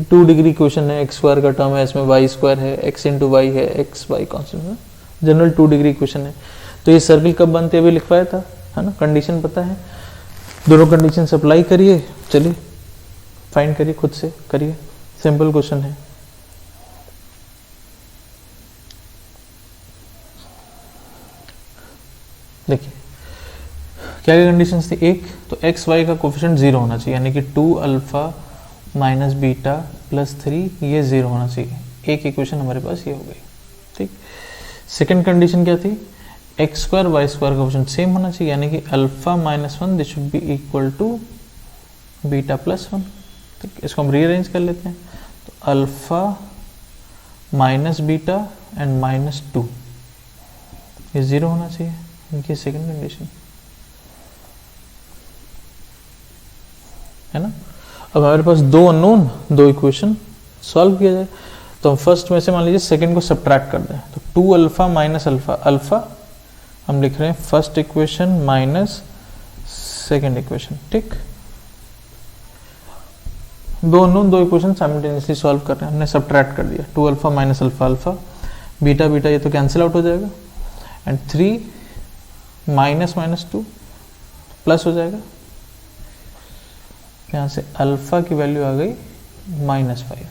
2 डिग्री इक्वेशन है, एक्स स्क्वायर का टर्म है, इसमें वाई स्क्वायर है, एक्स इंटू वाई है, एक्स वाई कॉन्स्टेंट है, जनरल 2 डिग्री इक्वेशन है। तो ये सर्कल कब बनते हुए लिखवाया था, है ना, कंडीशन पता है, दोनों कंडीशन अप्लाई करिए, चलिए फाइंड करिए, खुद से करिए, सिंपल क्वेश्चन है। देखिए क्या क्या कंडीशंस थी, एक तो एक्स वाई का कोफिशिएंट 0 होना चाहिए, यानी कि 2 अल्फा माइनस बीटा प्लस 3 ये 0 होना चाहिए। एक इक्वेशन हमारे पास ये हो गई, ठीक। सेकंड कंडीशन क्या थी, एक्स स्क्वायर वाई स्क्वायर का कोफिशिएंट सेम होना चाहिए, यानी कि alpha minus 1 this should be equal to beta plus 1, ठीक। इसको हम रीअरेंज कर लेते हैं, तो alpha minus beta and minus 2 ये 0 होना चाहिए, इनकी सेकंड कंडीशन है ना। अब हमारे पास 2 अननोन, 2 इक्वेशन सॉल्व किया जाए, तो हम फर्स्ट में से मान लीजिए सेकंड को सब्ट्रैक्ट कर दें, तो 2 अल्फा माइनस अल्फा, अल्फा हम लिख रहे हैं first equation minus second equation, ठीक। 2 अननोन 2 इक्वेशन साइमल्टेनियसली सॉल्व कर रहे हैं, हमने सब्ट्रैक्ट कर दिया, 2 alpha minus alpha, alpha beta beta ये तो कैंसिल आउट हो जाएगा, एंड 3 माइनस माइनस 2 प्लस हो जाएगा, यहाँ से अल्फा की वैल्यू आ गई -5,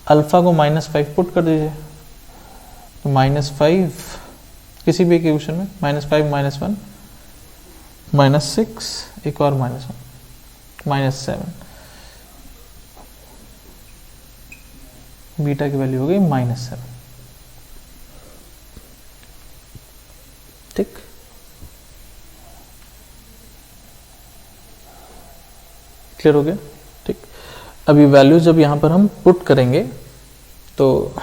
अल्फा को -5 पुट कर दीजिए, तो -5 किसी भी इक्वेशन में -5 -1 -6 एक और -1 -7, बीटा की वैल्यू हो गई -7, ठीक। क्लियर हो गया, ठीक। अब ये वैल्यू जब यहाँ पर हम पुट करेंगे तो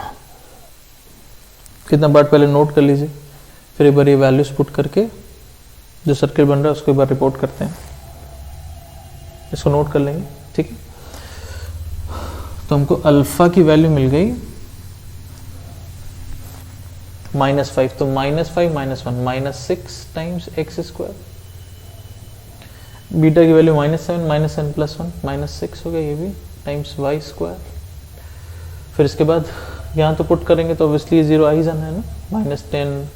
कितना बार पहले नोट कर लीजिए, फिर एक बार ये वैल्यूज पुट करके जो सर्किल बन रहा है उसको एक बार रिपोर्ट करते हैं, इसको नोट कर लेंगे, ठीक है। तो हमको अल्फा की वैल्यू मिल गई -5, तो -5 -1 -6 टाइम्स एक्स स्क्वायर, बीटा की वैल्यू -7 प्लस 1 -6 हो गया, ये भी टाइम्स वाई स्क्वायर। फिर इसके बाद यहाँ तो पुट करेंगे तो ऑब्वियसली 0 आ ही जाना है ना, -10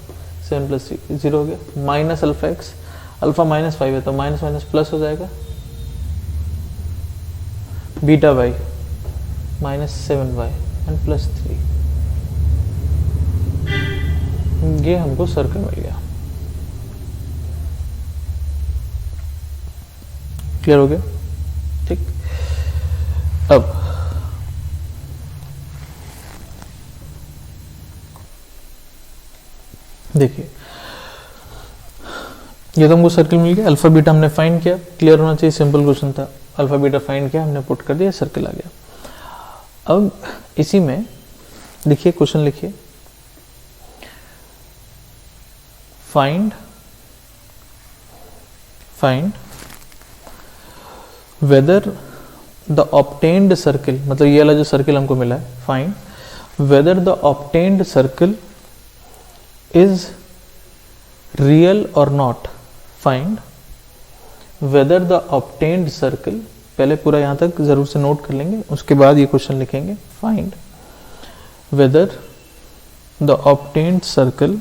7 प्लस 3 0 हो गया, माइनस अल्फा एक्स, अल्फा -5 है तो माइनस माइनस प्लस हो जाएगा, beta Y -7y and plus 3, ये हमको सर्कल मिल गया। क्लियर हो गया, ठीक। अब देखिए ये तो हमको सर्कल मिल गया, अल्फा बीटा हमने फाइंड किया, क्लियर होना चाहिए, सिंपल क्वेश्चन था, अल्फा बीटा फाइंड किया, हमने पुट कर दिया, सर्कल आ गया। अब इसी में लिखिए, क्वेश्चन लिखिए, find whether the obtained circle, मतलब ये वाला जो सर्किल हमको मिला है, find whether the obtained circle is real और not, find whether the obtained circle, पहले पूरा यहाँ तक जरूर से नोट कर लेंगे, उसके बाद ये क्वेश्चन लिखेंगे, find whether the obtained circle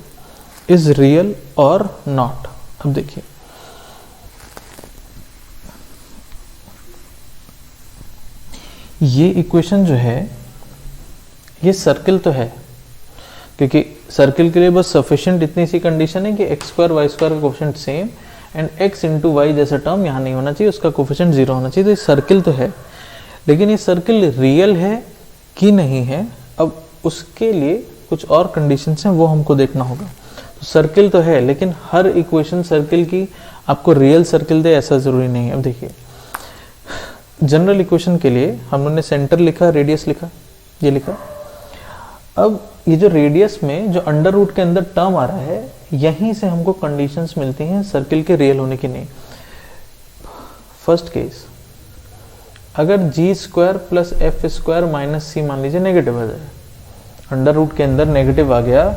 is real और नॉट। अब देखिए ये इक्वेशन जो है ये सर्किल तो है, क्योंकि सर्किल के लिए बस सफिशिएंट इतनी सी कंडीशन है कि एक्स स्क्वायर वाई स्क्वायर का coefficient same and x into y जैसा टर्म यहाँ नहीं होना चाहिए, उसका कोफिशिएंट 0 होना चाहिए, तो ये सर्किल तो है। लेकिन ये सर्किल रियल है कि नहीं है, अब उसके लिए कुछ और कंडीशंस हैं, वो हमको देखना होगा। तो सर्किल तो है, लेकिन हर इक्वेशन सर्किल की आपको रियल सर्किल दे ऐसा ज़रूरी नहीं है। अब देखिए जनरल इक्वेशन के लिए हम लोगों ने सेंटर लिखा, रेडियस लिखा, ये लिखा, अब ये जो रेडियस में जो अंडर रूट के अंदर टर्म आ रहा है, यहीं से हमको कंडीशंस मिलती हैं सर्किल के रियल होने की नहीं। फर्स्ट केस, अगर g square plus f square minus c मान लीजिए नेगेटिव आ जाए, अंडर रूट के अंदर नेगेटिव आ गया,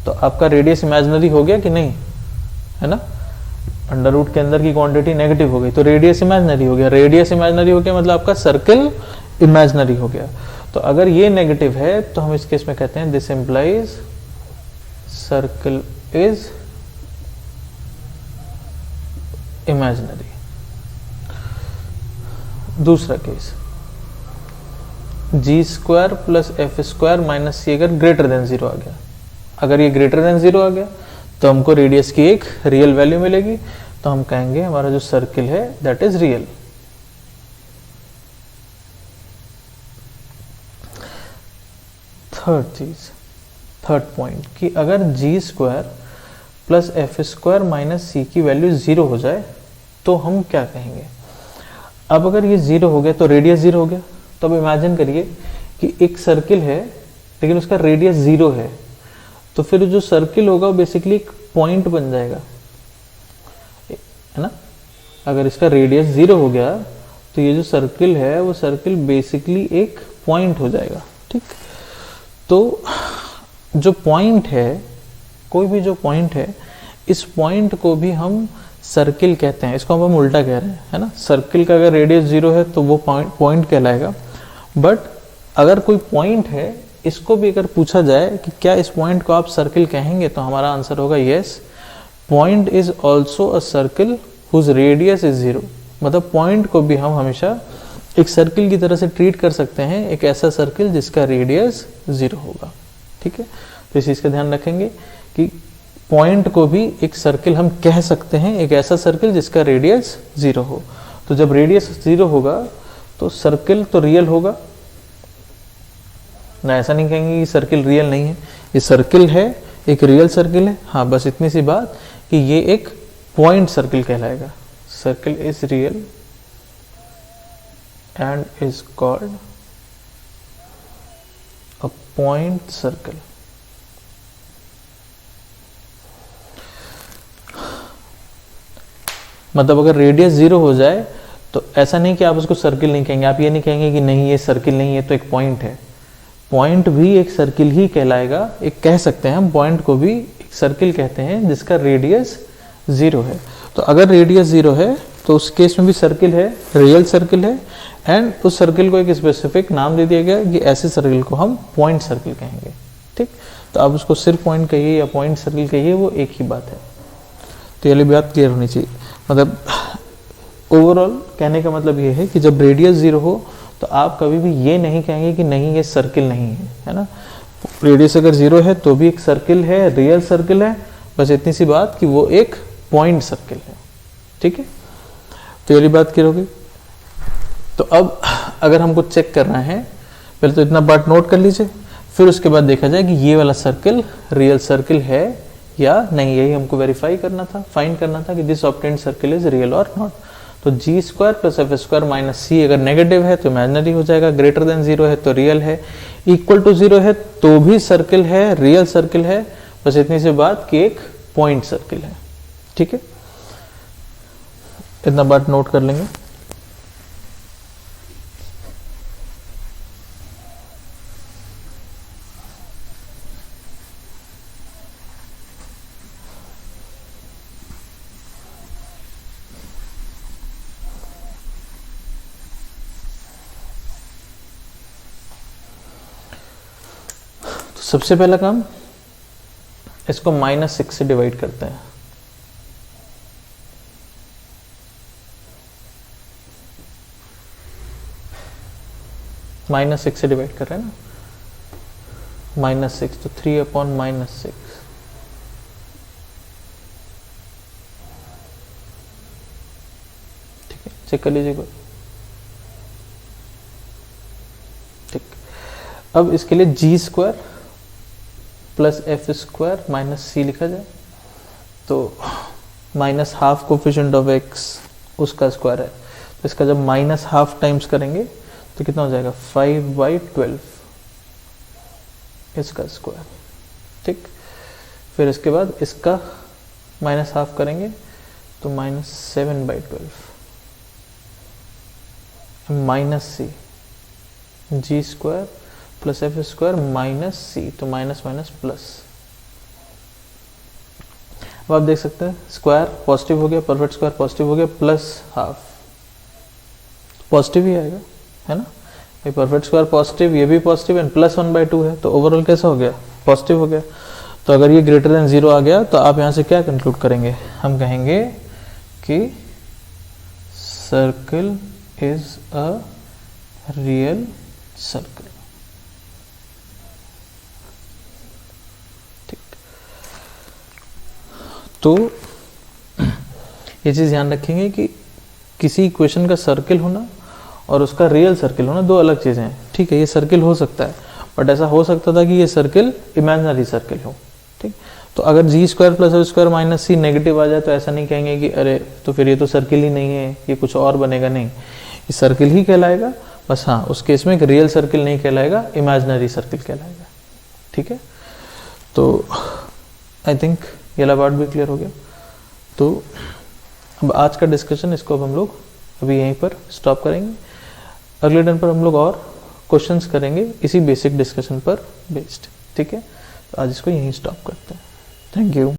तो आपका रेडियस इमेजिनरी हो गया कि नहीं, है ना। अंडर रूट के अंदर की क्वांटिटी नेगेटिव हो गई तो रेडियस इमेजिनरी हो गया। रेडियस इमेजिनरी हो गया मतलब आपका सर्किल इमेजिनरी हो गया। तो अगर ये नेगेटिव है तो हम इस केस में कहते हैं this implies circle is imaginary. दूसरा case, g square plus f square minus c अगर ग्रेटर देन जीरो आ गया, अगर ये ग्रेटर देन जीरो आ गया तो हमको रेडियस की एक रियल वैल्यू मिलेगी, तो हम कहेंगे हमारा जो सर्किल है दैट इज रियल। थर्ड चीज, थर्ड पॉइंट, कि अगर g square plus f square minus c की वैल्यू जीरो हो जाए तो हम क्या कहेंगे। अब अगर ये जीरो हो गया तो रेडियस जीरो हो गया, तो अब इमेजिन करिए कि एक सर्किल है लेकिन उसका रेडियस जीरो है, तो फिर जो सर्किल होगा वो बेसिकली एक पॉइंट बन जाएगा, है ना। अगर इसका रेडियस जीरो हो गया तो ये जो सर्किल है वो सर्किल बेसिकली एक पॉइंट हो जाएगा, ठीक। तो जो पॉइंट है, कोई भी जो पॉइंट है, इस पॉइंट को भी हम सर्किल कहते हैं। इसको हम उल्टा कह रहे हैं, है ना। सर्किल का अगर रेडियस जीरो है तो वो पॉइंट कहलाएगा, बट अगर कोई पॉइंट है, इसको भी अगर पूछा जाए कि क्या इस पॉइंट को आप सर्किल कहेंगे, तो हमारा आंसर होगा yes, point is also a circle whose radius is zero. मतलब पॉइंट को भी हम हमेशा एक सर्किल की तरह से ट्रीट कर सकते हैं, एक ऐसा सर्किल जिसका रेडियस जीरो होगा, ठीक है। तो इस चीज का ध्यान रखेंगे कि पॉइंट को भी एक सर्किल हम कह सकते हैं, एक ऐसा सर्किल जिसका रेडियस जीरो हो। तो जब रेडियस जीरो होगा तो सर्किल तो रियल होगा ना, ऐसा नहीं कहेंगे कि सर्किल रियल नहीं है, ये सर्किल है, एक रियल सर्किल है। हाँ, बस इतनी सी बात कि ये एक पॉइंट सर्किल कहलाएगा। Circle is real and is called a point circle. मतलब अगर रेडियस जीरो हो जाए तो ऐसा नहीं कि आप उसको सर्किल नहीं कहेंगे, आप ये नहीं कहेंगे कि नहीं ये सर्किल नहीं है, तो एक पॉइंट है। पॉइंट भी एक सर्किल ही कहलाएगा, एक कह सकते हैं हम पॉइंट को भी एक सर्किल कहते हैं जिसका रेडियस जीरो है। तो अगर रेडियस जीरो है तो उस केस में भी सर्किल है, रियल सर्किल है, एंड उस सर्किल को एक स्पेसिफिक नाम दे दिया गया कि ऐसे सर्किल को हम पॉइंट सर्किल कहेंगे, ठीक। तो आप उसको सिर्फ पॉइंट कहिए या पॉइंट सर्किल कहिए, वो एक ही बात है। तो ये वाली बात क्लियर होनी चाहिए। मतलब ओवरऑल कहने का मतलब ये है कि जब रेडियस जीरो हो तो आप कभी भी ये नहीं कहेंगे कि नहीं ये सर्किल नहीं है ना। रेडियस अगर जीरो है तो भी एक सर्किल है, रियल सर्किल है, बस इतनी सी बात कि वो एक पॉइंट सर्किल है, ठीक है। तो ये वाली बात क्लियर होगी। तो अब अगर हमको चेक करना है, पहले तो इतना पार्ट नोट कर लीजिए, फिर उसके बाद देखा जाए कि ये वाला सर्किल रियल सर्किल है या नहीं, यही हमको वेरीफाई करना था, फाइंड करना था कि this obtained circle is real और नॉट। तो g square plus f square minus c अगर नेगेटिव है तो इमेजिनरी हो जाएगा, ग्रेटर देन जीरो है तो रियल है, इक्वल टू जीरो है तो भी सर्किल है, रियल सर्किल है, बस इतनी सी बात कि एक पॉइंट सर्किल है, ठीक है। इतना बात नोट कर लेंगे। सबसे पहला काम, इसको -6 से डिवाइड करते हैं। -6 से डिवाइड कर रहे हैं ना, -6 तो 3/-6, ठीक है। चेक कर लीजिए कोई, ठीक। अब इसके लिए g square plus f square minus c लिखा जाए, तो -12 कोफिशिएंट ऑफ एक्स उसका स्क्वायर है, तो इसका जब -12 टाइम्स करेंगे तो कितना हो जाएगा 5/12, इसका स्क्वायर, ठीक। फिर इसके बाद इसका माइनस हाफ करेंगे तो -7/12 minus c g square plus f square minus c, तो माइनस माइनस प्लस। अब आप देख सकते हैं स्क्वायर पॉजिटिव हो गया, परफेक्ट स्क्वायर पॉजिटिव हो गया, प्लस हाफ पॉजिटिव ही आएगा, है ना। ये परफेक्ट स्क्वायर पॉजिटिव, ये भी पॉजिटिव एंड प्लस 1/2 है, तो ओवरऑल कैसा हो गया, पॉजिटिव हो गया। तो अगर ये ग्रेटर देन 0 आ गया तो आप यहाँ से क्या कंक्लूड करेंगे, हम कहेंगे कि circle is a real circle, ठीक। तो ये चीज ध्यान रखेंगे कि किसी इक्वेशन का सर्किल होना और उसका रियल सर्किल होना दो अलग चीजें हैं, ठीक है। ये सर्किल हो सकता है, बट ऐसा हो सकता था कि ये सर्किल इमेजिनरी सर्किल हो, ठीक। तो अगर g square plus f square minus c negative आ जाए तो ऐसा नहीं कहेंगे कि अरे तो फिर ये तो सर्किल ही नहीं है, ये कुछ और बनेगा, नहीं, ये सर्किल ही कहलाएगा। बस हाँ, उस केस में एक रियल सर्किल नहीं कहलाएगा, इमेजिनरी सर्किल कहलाएगा, ठीक है। तो आई थिंक ये वाला पार्ट भी क्लियर हो गया। तो अब आज का डिस्कशन इसको अब हम लोग अभी यहीं पर स्टॉप करेंगे। अगले दिन पर हम लोग और क्वेश्चंस करेंगे इसी बेसिक डिस्कशन पर बेस्ड, ठीक है। तो आज इसको यहीं स्टॉप करते हैं। Thank you.